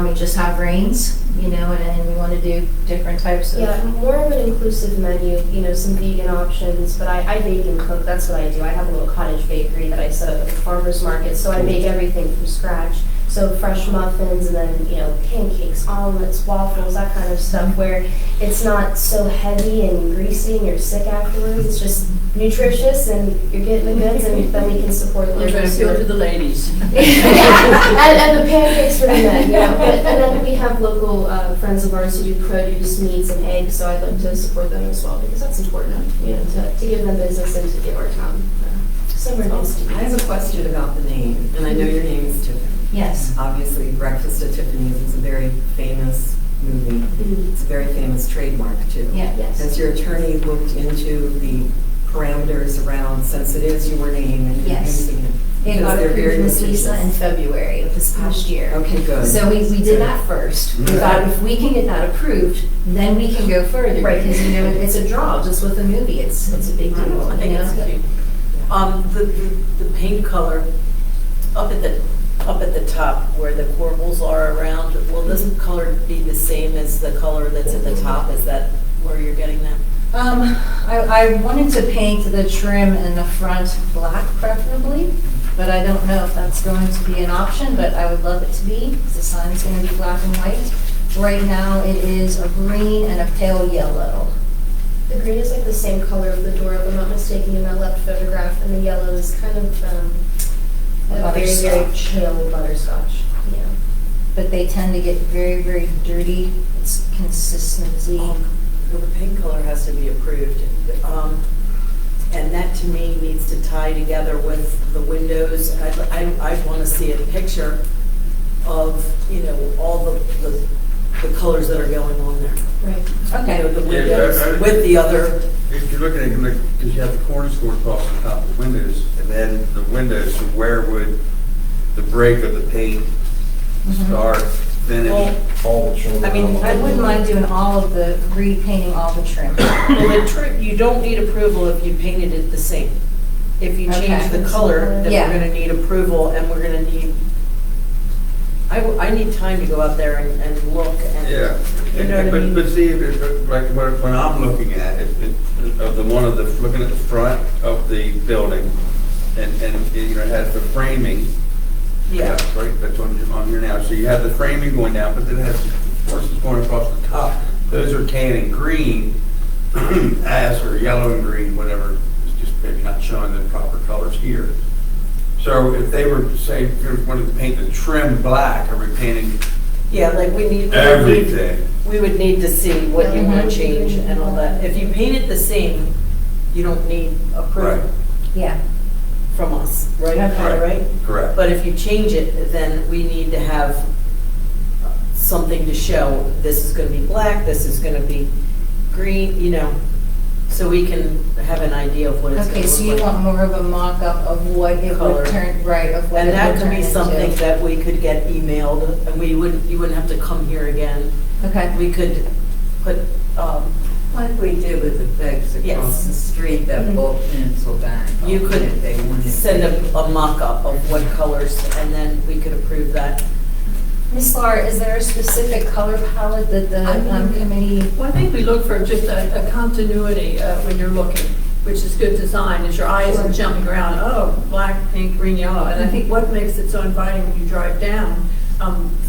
We just have Rains, and then we want to do different types of.
Yeah, more of an inclusive menu, some vegan options, but I bake and cook, that's what I do. I have a little cottage bakery that I set up at the farmer's market, so I make everything from scratch. So fresh muffins and then, pancakes, omelets, waffles, that kind of stuff where it's not so heavy and greasy and you're sick afterwards. It's just nutritious and you're getting the goods and then we can support
We're trying to appeal to the ladies.
and the pancakes for the men, and then we have local friends of ours who do produce, meats, and eggs, so I'd like to support them as well because that's important, to give them business and to give our town somewhere nice to eat.
I have a question about the name, and I know your name is Tiffany.
Yes.
Obviously, Breakfast at Tiffany's is a very famous movie. It's a very famous trademark, too.
Yeah.
Yes.
Has your attorney looked into the parameters around, since it is your name and you're
Yes.
using it?
It
Because
got
they're
approved,
very
Miss Lisa, in
litigious.
February of this past year.
Okay, good.
So we did that first. We thought if we can get that approved, then we can go further.
Right.
Because, it's a draw, just with a movie, it's a big deal.
I think it's cute. The paint color up at the top where the corbels are around, will this color be the same as the color that's at the top? Is that where you're getting that?
I wanted to paint the trim in the front black preferably, but I don't know if that's going to be an option, but I would love it to be, because the sign is going to be black and white. Right now, it is a green and a pale yellow.
The green is like the same color of the door, if I'm not mistaken, in that left photograph, and the yellow is kind of a very, very
Butterscotch.
pale butterscotch. Yeah.
But they tend to get very, very dirty. It's consistency.
Well, the paint color has to be approved. And that to me needs to tie together with the windows. I want to see a picture of, all the colors that are going on there.
Right.
Okay.
The
Yeah,
windows with the other,
If you're looking at it, because you have the cornice board across the top of the windows, and then the windows, so where would the break of the paint start, finish?
well,
All the trim.
I mean,
I wouldn't mind doing all of the, repainting all the trim.
you don't need approval if you painted it the same. If you change
Okay.
the color, then
Yeah.
we're gonna need approval and we're gonna need, I need time to go out there and look and,
Yeah.
you know what I mean?
But see, like when I'm looking at it, looking at the front of the building, and it has the framing,
Yeah.
Right, that's on here now. So you have the framing going down, but then it has horses going across the top. Those are tan and green, as or yellow and green, whatever. It's just maybe not showing the proper colors here. So if they were, say, wanted to paint the trim black, are we painting
Yeah, like
everything?
we would need to see what you want to change and all that. If you paint it the same, you don't need approval
Right.
Yeah.
from us, right?
Okay.
Right?
Correct.
But if you change it, then we need to have something to show, this is gonna be black, this is gonna be green, you know, so we can have an idea of what it's gonna
Okay, so you
look like.
want more of a mock-up of what it
Color.
would turn, right, of what
And
it would
that
turn
could
into.
be something that we could get emailed, and you wouldn't have to come here again.
Okay.
We could put,
Like we did with the folks across
Yes.
the street that bought Peninsula Bank.
You could
If they wanted
send
to.
a mock-up of what colors, and then we could approve that.
Ms. Laura, is there a specific color palette that the committee?
Well, I think we look for just a continuity when you're looking, which is good design, is your eye isn't jumping around, oh, black, pink, green, yellow. And I think what makes it so inviting when you drive down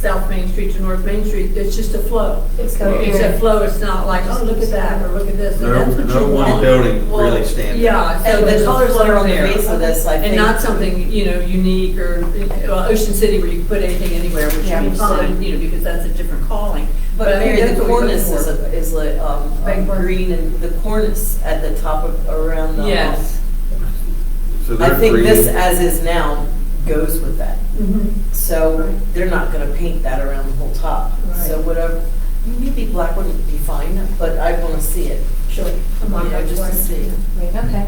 South Main Street to North Main Street, it's just a flow.
It's
It's
coherent.
a flow, it's not like, oh, look at that, or look at this. And that's what
No
you
one
want.
building
Well,
really stands.
Yeah. so
And the
there's a
colors that are on the
flow there.
base of this, I think.
And not something, unique or, well, Ocean City where you can put anything anywhere, which
Yeah,
would be fine,
City.
because that's a different calling.
But
I think
Mary,
that's
the
what we look
cornice
for.
is like,
Big one.
green, and the cornice at the top of, around the.
Yes.
So
I
they're
think
green.
this, as is now, goes with that.
Mhm.
So
Right.
they're not gonna paint that around the whole top. So
Right.
whatever, maybe black would be fine, but I wanna see it.
Sure.
You know, just to see.
Okay.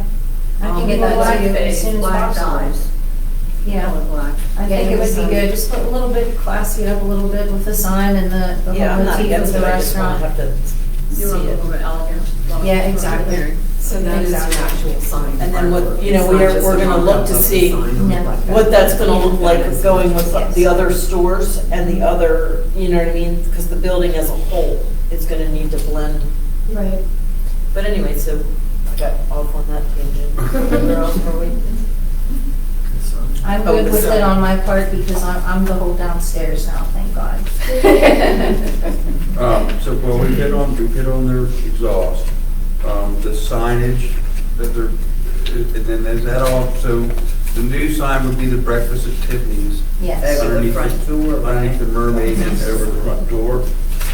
I can get
Black
that to you as
face,
soon as
black
possible.
eyes.
Yeah.
Color black.
I think it would be good, just put a little bit, classy it up a little bit with the sign and the
Yeah,
whole
I'm not
motif of
against
the
it, I just wanna
restaurant.
have to
You
see
want a
it.
little bit elegant.
Yeah, exactly.
So that is the actual sign.
And then what,
It's not just
we're
a
gonna
mock-up
look to
of the
see
sign.
Yeah.
what that's gonna look like going with
Yes.
the other stores and the other, you know what I mean? Because the building as a whole is gonna need to blend.
Right.
But anyway, so I got off on that tangent. Where else were we?
I'm
Oh,
good
the
with it
sign.
on my part because I'm the whole downstairs now, thank God.
So, well, we hit on their exhaust, the signage that they're, and then is that all, so the new sign would be the breakfast at Tiffany's
Yes,
Over the front door,
underneath the
right?
mermaid and over the front door.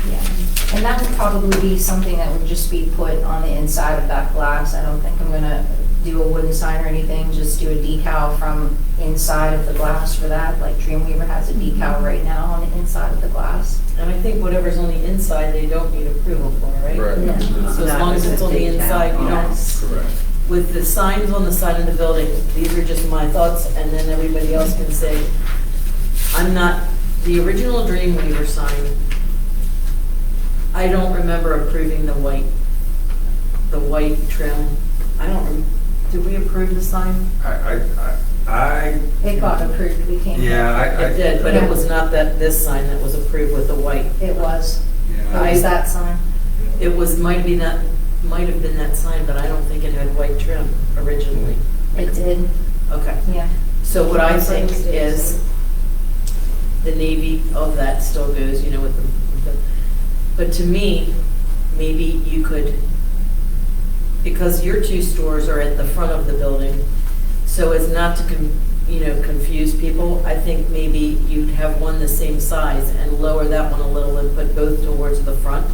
yeah. And that would probably be something that would just be put on the inside of that glass. I don't think I'm gonna do a wooden sign or anything, just do a decal from inside of the glass for that. Like Dreamweaver has a decal right now on the inside of the glass.
And I think whatever's on the inside, they don't need approval for, right?
Yeah.
So as long as it's on the inside, you don't.
Yes.
Correct.
With the signs on the side of the building, these are just my thoughts, and then everybody else can say, I'm not, the original Dreamweaver sign, I don't remember approving the white trim. I don't, did we approve the sign?
I,
It got approved, we came.
yeah, I.
It did, but it was not this sign that was approved with the white.
It was.
Yeah.
What was that sign?
It was, might have been that sign, but I don't think it had white trim originally.
It did,
Okay.
yeah.
So what I think is the navy of that still goes, with the, but to me, maybe you could, because your two stores are at the front of the building, so as not to confuse people, I think maybe you'd have one the same size and lower that one a little and put both towards the front.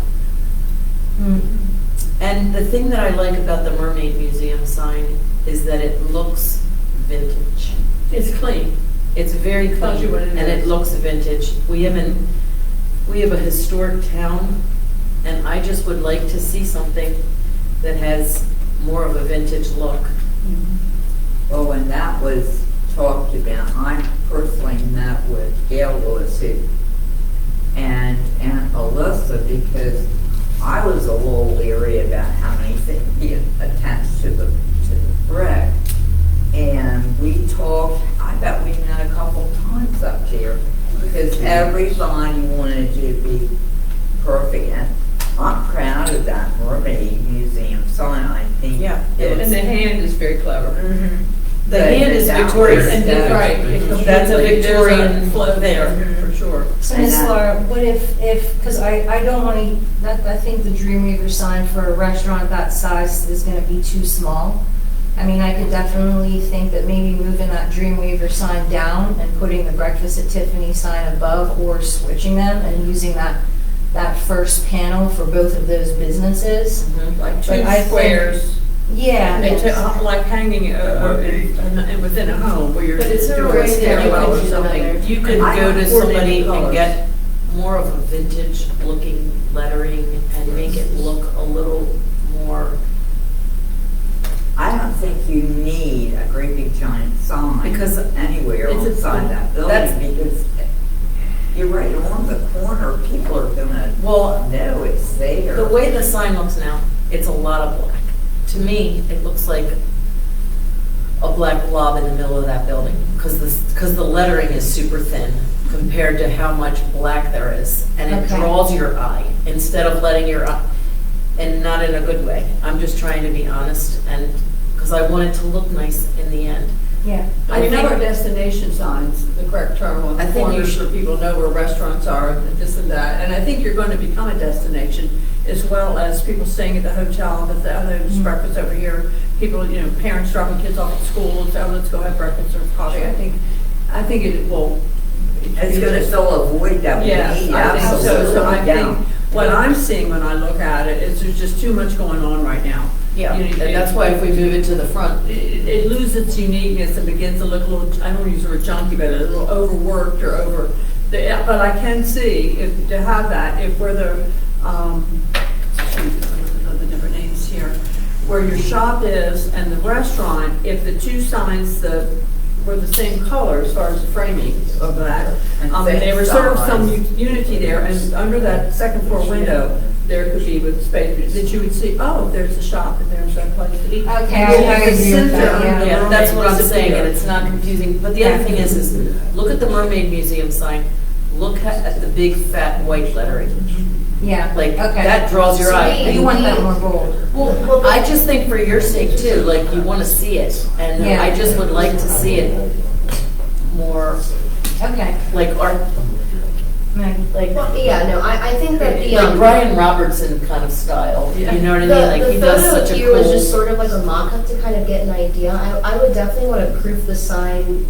And the thing that I like about the Mermaid Museum sign is that it looks vintage.
It's clean.
It's very
Tells you
clean,
what it
and it
is.
looks vintage. We have a historic town, and I just would like to see something that has more of a vintage look.
Well, when that was talked about, I personally met with Gail Lewis and Alyssa because I was a little leery about how many things being attached to the brick. And we talked, I bet we met a couple times up there because everybody wanted to be perfect. And I'm proud of that Mermaid Museum sign. I think
Yeah.
it's
And the hand is very clever.
Mhm.
The hand is Victorian.
And then, right, it
That's a
completely- there's
Victorian
flow there, for sure.
So
And
Ms.
that-
Laura, what if, because I don't want to, I think the Dreamweaver sign for a restaurant that size is going to be too small. I mean, I could definitely think that maybe moving that Dreamweaver sign down and putting the Breakfast at Tiffany sign above, or switching them and using that first panel for both of those businesses.
Like two
But I think-
squares,
Yeah.
like hanging within a home where you're
But is there a
doing
way that you
stairwell
could
or
do
something.
another-
You could
I
go
have
to
coordinated
somebody and
colors.
get more of a vintage looking lettering and make it look a little more,
I don't think you need a great big giant sign.
Because
anywhere
it's a-
inside that
that's-
building, because you're right on the corner, people are gonna
well,
know it's there.
the way the sign looks now, it's a lot of black. To me, it looks like a black blob in the middle of that building, because the lettering is super thin compared to how much black there is. And it
Okay.
draws your eye, instead of letting your eye, and not in a good way. I'm just trying to be honest, and, because I want it to look nice in the end.
Yeah.
I mean,
think-
our destination signs, the correct term on
I
the
think you
corners
should-
so people know where restaurants are and this and that. And I think you're going to become a destination, as well as people staying at the hotel, that there's breakfast over here. People, parents dropping kids off at school, and say, oh, let's go have breakfast or coffee. I think it will.
It's gonna fill a void that we need,
Yes, I think so. So
absolutely.
I think what I'm seeing when I look at it is there's just too much going on right now.
Yeah,
You know,
and that's why if we move it to the front,
it loses its uniqueness and begins to look a little, I don't want to use the word junky, but a little overworked or but I can see if, to have that, if where the, the different names here, where your shop is and the restaurant, if the two signs, were the same color as far as the framing of that,
And
there was sort of some
size.
unity there, and under that second floor window, there could be with space, that you would see, oh, there's a shop and there's that place to eat.
Okay,
You
I
have the
agree with that,
center
yeah.
of the
yeah, that's what I'm
mermaid
saying, and
disappear.
it's not confusing. But the other thing is look at the Mermaid Museum sign, look at the big fat white lettering.
Yeah.
Like,
Okay.
that draws your
So
eye.
you want that more bold?
Well, I just think for your sake too, like, you want to see it, and
Yeah.
I just would like to see it more,
Okay.
like, art,
Maggie.
like,
Well, yeah, no, I think that the.
like Brian Robertson kind of style, you know what I mean? Like, he
The
does
photo
such a
here was just
cool,
sort of like a mock-up to kind of get an idea. I would definitely want to proof the sign,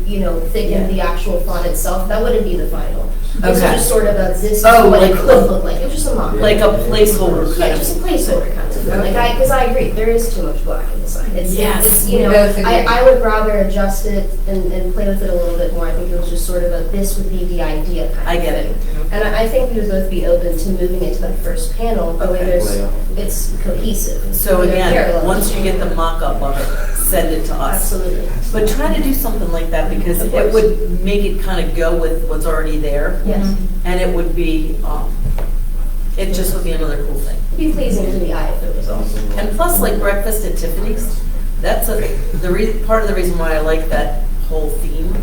thicken the actual font itself. That wouldn't be the final. This is
Okay.
just sort of this is
Oh,
what it
like-
could look like. It's just a mock-up.
like a placeholder
Yeah,
kind
just a
of.
placeholder kind of. Like, because I agree, there is too much black in the sign.
Yes,
we both agree.
I would rather adjust it and play with it a little bit more. I think it was just sort of this would be the idea kind of
I get it.
thing. And I think we would both be open to moving it to that first panel, the way
Okay.
it's cohesive.
So
They're
again,
parallel.
once you get the mock-up of it, send it to us.
Absolutely.
But try to do something like that, because
Of
it
course.
would make it kind of go with what's already there.
Yes.
And it would be, it just would be another cool thing.
It'd be pleasing to the eye if it was awesome.
And plus, like Breakfast at Tiffany's, that's part of the reason why I like that whole theme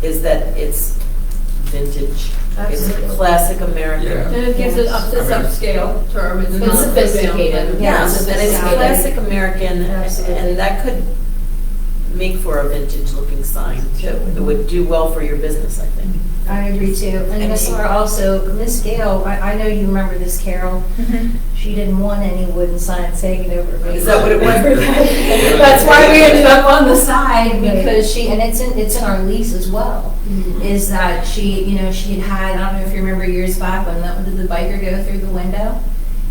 is that it's vintage. It's
Absolutely.
classic American.
Yeah.
And it gives it this upscale term.
It's
not
sophisticated.
Yes, and it's
Sophisticated.
classic American,
Absolutely.
and that could make for a vintage-looking sign too. It would do well for your business, I think.
I agree too. And Miss Laura also, Miss Gail, I know you remember this, Carol. She didn't want any wooden signs hanging over Main
Is that what it was?
That's why we ended up on the side, because and it's in our lease as well, is that she had, I don't know if you remember years back when did the biker go through the window?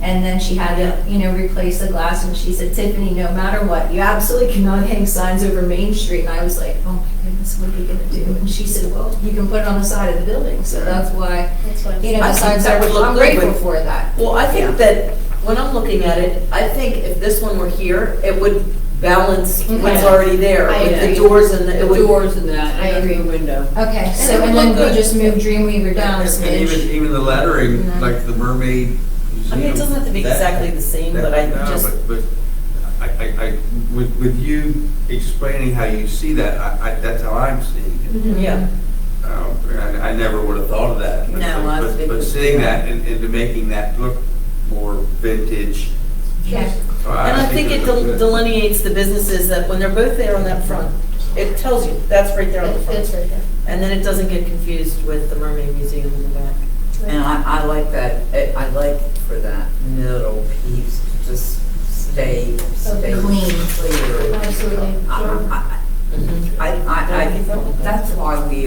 And then she had to, replace the glass, and she said, Tiffany, no matter what, you absolutely cannot hang signs over Main Street. And I was like, oh my goodness, what are we gonna do? And she said, well, you can put it on the side of the building. So that's why,
That's what
the
I think
signs
that
are,
would look
I'm
good
grateful
with-
for that.
Well, I think that when I'm looking at it, I think if this one were here, it would balance what's
Okay.
already there
I
with the
agree.
doors and
The
it would.
doors and that,
I
and
agree.
the window.
Okay,
it
so,
would
and then
look
we
good.
just moved Dreamweaver down a
And
smidge.
even the lettering, like the Mermaid Museum.
I mean, it doesn't have to be
that-
exactly the same,
that-
but I
no,
just,
But with you explaining how you see that, that's how I'm seeing it.
yeah.
I never would have thought of that.
No, I
But
think it's-
seeing that and into making that look more vintage.
Yeah.
And I think it
would look good.
delineates the businesses that when they're both there on that front, it tells you, that's right there on the
It's
front.
right there.
And then it doesn't get confused with the Mermaid Museum in the back.
And I like that, I like for that middle piece to just stay
Clean.
clear.
Absolutely.
That's why we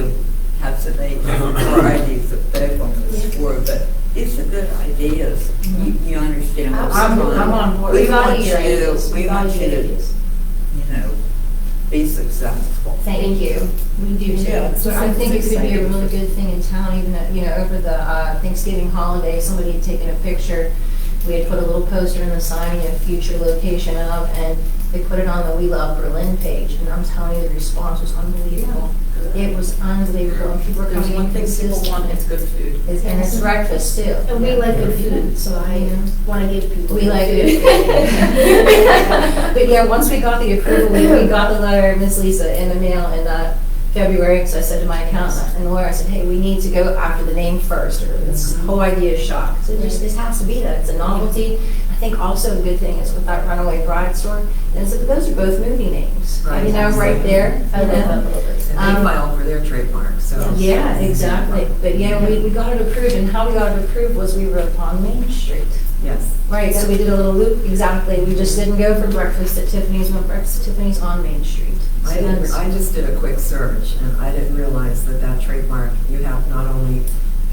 have so many different varieties of bedrooms for, but it's a good ideas. You understand what's
I'm
going
on board.
We
We
want
value
you
your
to,
ideas.
we
We
want
value
you
your
to,
ideas.
be successful.
Thank you. We do too.
Yeah,
So I think it could be a really good thing in town, even, over the Thanksgiving holiday, somebody had taken a picture. We had put a little poster in the sign, future location of, and they put it on the We Love Berlin page, and I'm telling you, the response was unbelievable. It was unbelievable, and people were
There's
coming
one
in
thing people want, it's good food.
And it's breakfast too.
And we like good food, so I want to give people.
We like
good
it.
food.
But yeah, once we got the approval, we got the letter, Miss Lisa, in the mail in February, because I said to my accountant and lawyer, I said, hey, we need to go after the name first, or this whole idea is shot. So this has to be that, it's a novelty. I think also a good thing is with that Runaway Bride store, is that those are both movie names.
Right.
Right there.
I love that little bit.
And they filed for their trademark, so.
Yeah, exactly. But yeah, we got it approved, and how we got it approved was we were on Main Street.
Yes.
Right, so we did a little loop, exactly. We just didn't go for breakfast at Tiffany's, we went breakfast at Tiffany's on Main Street. So that's-
I just did a quick search, and I didn't realize that trademark, you have not only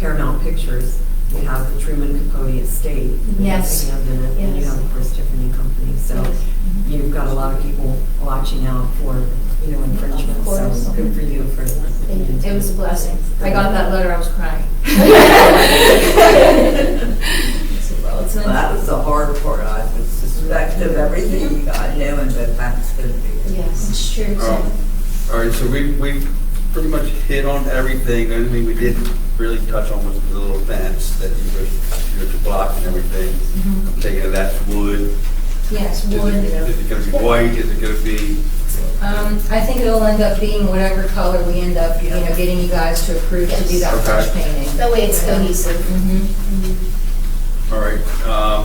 Paramount Pictures, you have the Truman Capote Estate.
Yes.
That's in it, and you
Yes.
have, of course, Tiffany Company. So you've got a lot of people watching out for, infringement.
Of course.
So good for you for that.
It was a blessing. I got that letter, I was crying.
Well, that was the hard part. I was suspecting of everything you got knowing, but that's good to be.
Yes, it's true.
All right, so we pretty much hit on everything. The only thing we didn't really touch on was the little fence that you were to block and everything. I'm taking it that's wood.
Yes,
Is
wood.
it going to be white? Is it going to be?
I think it'll end up being whatever color we end up, getting you guys to approve to do that
Okay.
fresh painting.
That way it's cohesive.
All right.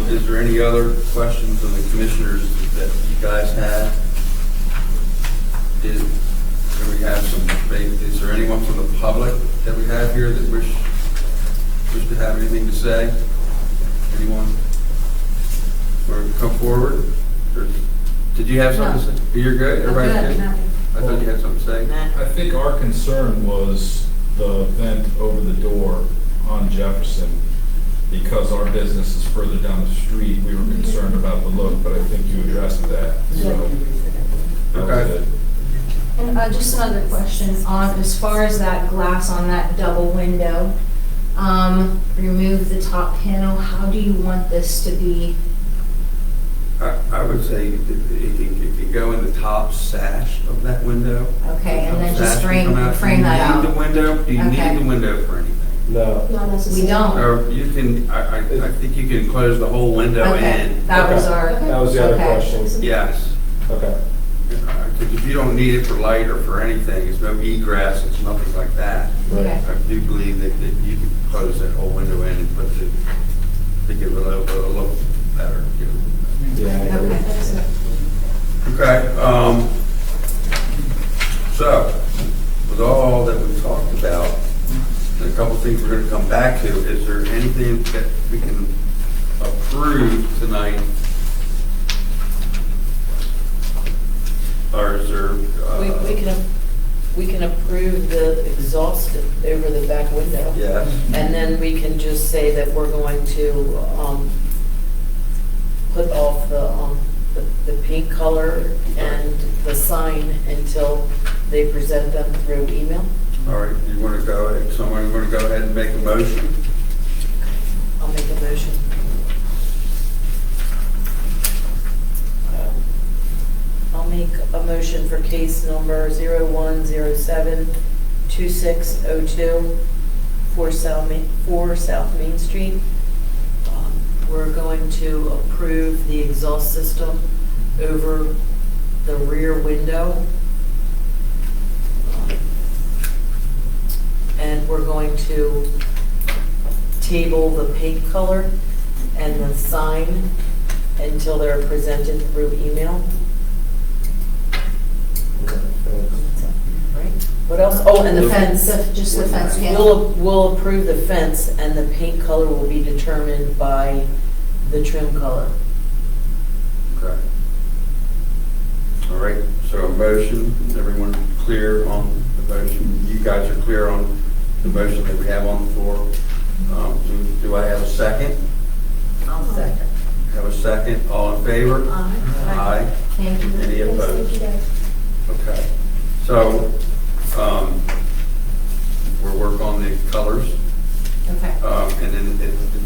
Is there any other questions from the commissioners that you guys have? Do we have some? Is there anyone from the public that we have here that wish to have anything to say? Anyone? Or come forward? Or did you have something to say? You're good? Everybody's good? I thought you had something to say.
I think our concern was the vent over the door on Jefferson. Because our business is further down the street, we were concerned about the look, but I think you addressed that, so. that was
Okay.
it.
And just another question on, as far as that glass on that double window, remove the top panel, how do you want this to be?
I would say it could go in the top sash of that window.
Okay, and then just
Sash can come out.
frame that
Do you need
out.
the window? Do you
Okay.
need the window for anything?
No.
Not necessarily.
We don't.
Or you can, I think you can close the whole window
Okay,
in.
that was
Okay.
our.
That was the other
okay.
question.
Yes.
Okay.
Because if you don't need it for light or for anything, it's no egress, it's nothing like that.
Okay.
I do believe that you can close that whole window in and put it, make it a little better.
Yeah, I agree.
Okay.
Okay, so, with all that we talked about, and a couple things we're gonna come back to, is there anything that we can approve tonight? Or is there?
We can approve the exhaust over the back window.
Yes.
And then we can just say that we're going to put off the paint color and the sign until they present them through email.
All right, you want to go, someone want to go ahead and make a motion?
I'll make a motion. I'll make a motion for case number 01072602 for South Main Street. We're going to approve the exhaust system over the rear window. And we're going to table the paint color and the sign until they're presented through email. What else? Oh, and the fence.
Just the fence, yeah.
We'll approve the fence, and the paint color will be determined by the trim color.
Okay. All right, so a motion, everyone clear on the motion? You guys are clear on the motion that we have on the floor? Do I have a second?
I'll second.
Have a second, all in favor? Aye.
Thank you.
Any opposed?
Thank you, guys.
Okay, so, we'll work on the colors,
Okay.
and then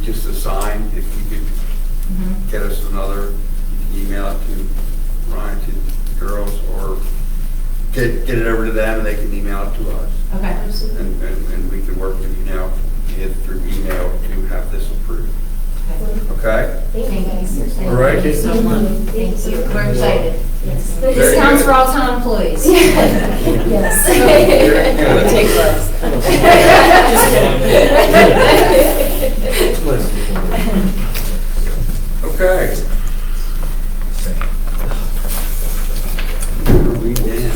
just a sign, if you could
Mhm.
get us another, you can email it to Ryan, to the girls, or get it over to them, and they can email it to us.
Okay.
And we can work with you now, through email, to have this approved, okay?
Thank you, guys.
All right.
Thank you so much. Thank you. We're excited.
Yes.
Discounts for all town employees.
Yes.
We take
Okay. Read down.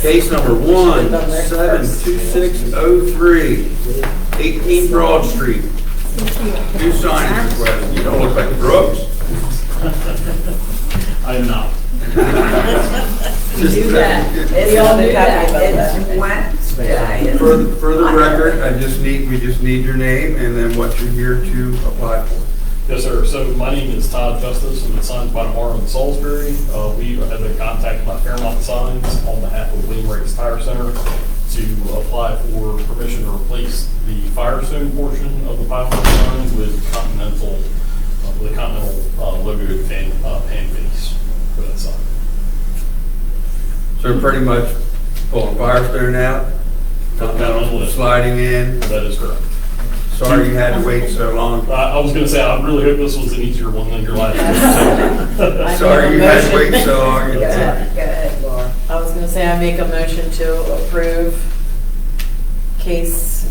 Case number 172603, 18 Broad Street. New signage request. You don't look like Brooks.
I am not.
Do that.
We all knew that.
It's Wednesday.
For the record, we just need your name and then what you're here to apply for.
Yes, sir. So my name is Todd Justice, and it's Signs by Tomorrow in Salisbury. We have been contacted by Fairmont Signs on behalf of William Rakes Tire Center to apply for permission to replace the Firestone portion of the pylon signs with the Continental logo pan base for that sign.
So pretty much pulling Firestone out, sliding in.
That is correct.
Sorry you had to wait so long.
I was going to say, I really hope this was an easier one than your last one.
Sorry you had to wait so long.
Go ahead, Laura.
I was gonna say, I make a motion to approve case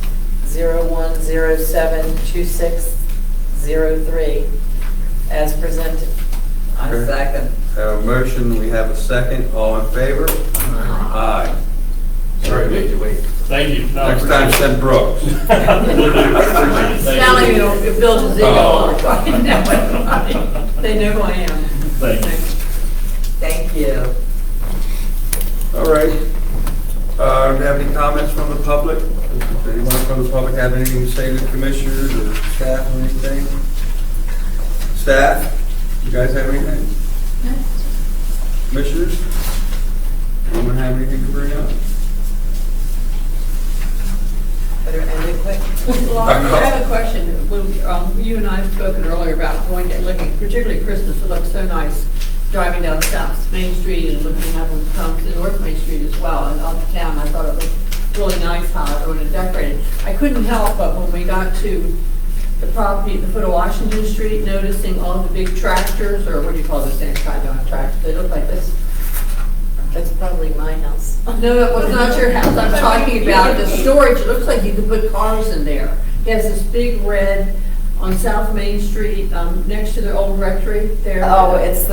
01072603 as presented.
I second.
Have a motion, we have a second, all in favor? Aye. Sorry we made you wait.
Thank you. No, I
Next time
appreciate
send Brooks.
it. Will do. Appreciate it. Thank
Now
you.
it builds his ego
Oh.
all the time. They know who I am.
Thank you.
Thank you.
All right. Do you have any comments from the public? Does anyone from the public have anything to say to the commissioners or staff or anything? Staff, you guys have anything?
No.
Commissioners? Anyone have anything to bring up?
Better end it quick.
Laura, I have a question. When you and I have spoken earlier about going and looking, particularly Christmas, it looks so nice driving down South Main Street and looking how it comes to North Main Street as well and up to town. I thought it was really nice how everyone had decorated. I couldn't help but when we got to the property at the foot of Washington Street, noticing all the big tractors, or what do you call those things? I don't know, tractors. They look like this.
That's probably my house.
No, it was not your house. I'm talking about the storage. It looks like you could put cars in there. It has this big red on South Main Street, next to the old rectory there.
Oh, it's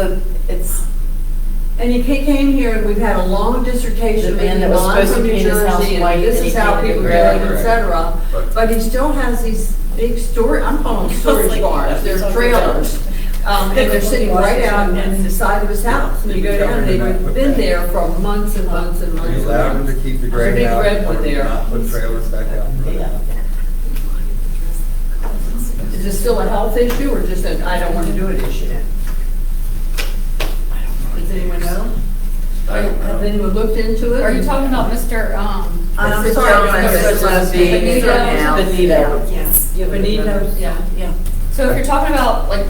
And he came here and we've had a long dissertation.
The man
with
that was
him. I'm
supposed to
from New
paint his house
Jersey, and
white,
This
and he
is how
painted
people
it
do
red.
it, et cetera.
Right.
But he still has these big storage, I'm calling them storage
like,
bars. They're
that's
trailers. And they're sitting right out on the side of his house. And you go down, they've been there for months and months and months.
We
and
allowed them
months.
to keep the
There's a
grain
big
out.
red one there.
Not put trailers back out.
Is this still a health issue or just a, I don't want to do it issue? Does anyone know?
I don't
Has
know.
anyone looked into it?
Are you talking about Mr.,
I'm
It's
sorry,
Benito.
it's supposed to be
Benito.
Benito.
Yes.
Benito's, yeah, yeah.
so if you're talking about like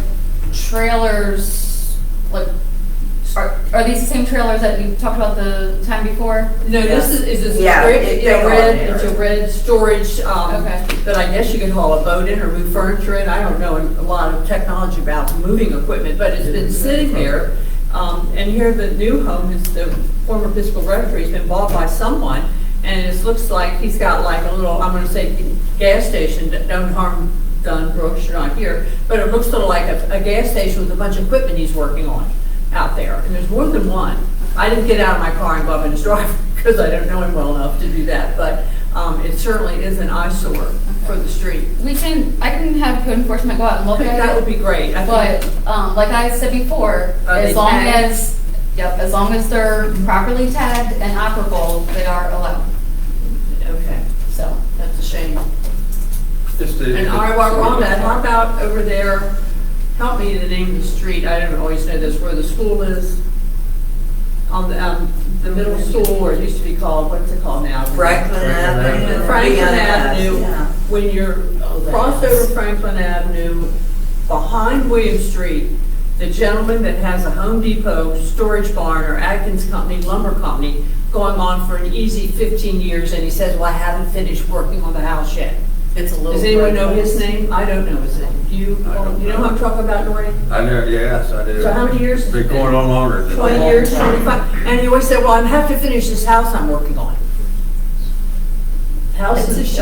trailers, like, are these the same trailers that you talked about the time before?
No, this is this
Yeah,
red,
they
you know,
are
red,
there.
it's a red storage,
Okay.
that I guess you can haul a boat in or move furniture in. I don't know a lot of technology about moving equipment, but it's been sitting there. And here the new home is the former Episcopal Rectory. It's been bought by someone, and it looks like he's got like a little, I'm gonna say gas station, don't harm done, Brooks, you're not here, but it looks sort of like a gas station with a bunch of equipment he's working on out there, and there's more than one. I didn't get out of my car and go up in his driveway because I don't know him well enough to do that, but it certainly is an eyesore for the street.
I can have code enforcement go out and look at it.
That would be great. I
But,
think-
like I said before,
Are they
as long
tagged?
as long as they're properly tagged and operable, they are allowed,
Okay,
so.
that's a shame.
Just to-
And while we're on that, how about over there, help me to name the street, I don't always know this, where the school is? On the middle school, or it used to be called, what's it called now?
Franklin Avenue.
Franklin
Yeah.
Avenue, when you're crossed over Franklin Avenue, behind William Street, the gentleman that has a Home Depot storage barn or Atkins Company lumber company going on for an easy 15 years, and he says, well, I haven't finished working on the house yet.
It's a little.
Does anyone know
bright.
his name? I don't know his name. Do you,
I don't
you know who I'm talking about, Noreen?
I know, yes, I do.
So how many years?
It's been going on longer than.
20 years, 25? And he always said, well, I have to finish this house I'm working on. House
It's a
is,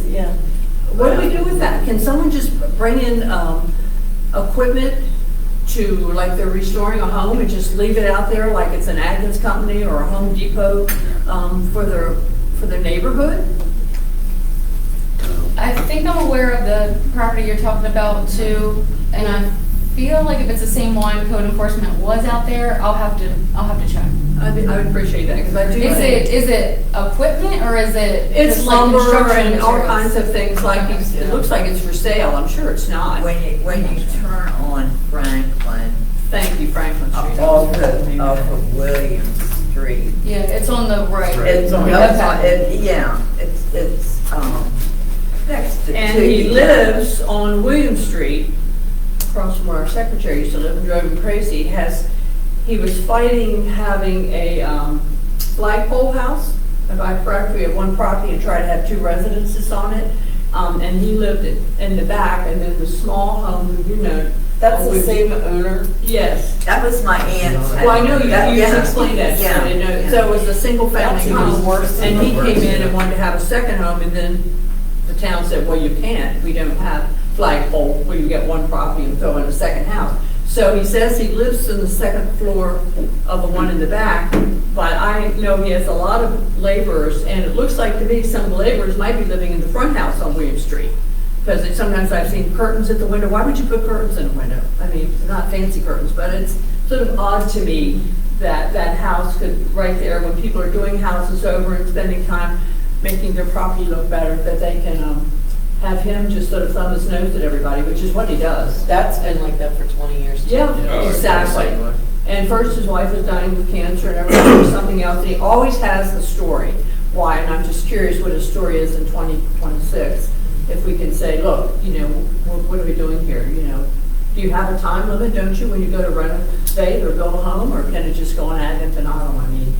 shame. Yeah.
what do we do with that? Can someone just bring in equipment to, like they're restoring a home and just leave it out there like it's an Atkins Company or a Home Depot for their neighborhood?
I think I'm aware of the property you're talking about too, and I feel like if it's the same one, code enforcement was out there, I'll have to check.
I would appreciate that, because I do
Is
think
it equipment or is it?
it's
just like
lumber
construction
and all
materials?
kinds of things, like, it looks like it's for sale, I'm sure it's not.
When you turn on Franklin,
Thank you, Franklin Street.
off of William Street.
Yeah, it's on the right.
It's on,
Okay.
it's next to.
And he lives on William Street, across from where our secretary used to live and drove him crazy. He was fighting having a flagpole house, if I'm correct. We have one property and tried to have 2 residences on it. And he lived in the back, and then the small home, you know.
That's the same owner?
Yes.
That was my aunt's.
Well, I know you
Yeah.
explained that, so I didn't know.
Yeah.
So it was a single family
That's even
home.
worse
And
than
he
the
came
first.
in and wanted to have a second home, and then the town said, well, you can't. We don't have flagpole where you get one property and throw in a second house. So he says he lives in the second floor of the one in the back, but I know he has a lot of laborers, and it looks like to me some of the laborers might be living in the front house on William Street. Because sometimes I've seen curtains at the window. Why would you put curtains in a window? I mean, not fancy curtains, but it's sort of odd to me that that house could, right there, when people are doing houses over and spending time making their property look better, that they can have him just sort of thumb his nose at everybody, which is what he does.
That's been like that for 20 years. too.
Yeah, exactly. And first his wife was dying with cancer and everything, or something else. And he always has the story. Why? And I'm just curious what his story is in 2026. If we can say, look, you know, what are we doing here? You know, do you have a time limit, don't you, when you go to renovate or build a home, or can it just go on ad infinitum? I mean,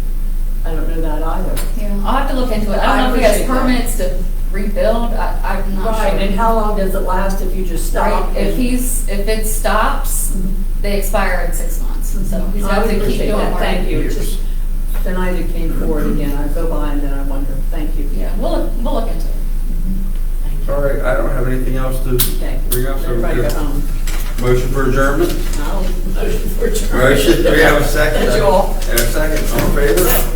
I don't know that either.
Yeah, I'll have to look into it. I
I
don't know if he has
appreciate that.
permits to rebuild. I'm not
Right,
sure.
and how long does it last if you just stop?
Right, if it stops, they expire in 6 months, so he's
I
got
would
to keep
appreciate
doing
that.
work.
Thank you. It's just, tonight it came forward again. I go by and then I wonder. Thank you.
Yeah, we'll look into it.
All right, I don't have anything else to
Okay.
bring up, so
Everybody go home.
motion for adjournment?
Motion for adjournment.
Motion, do we have a second?
Thank you all.
And a second, all in favor?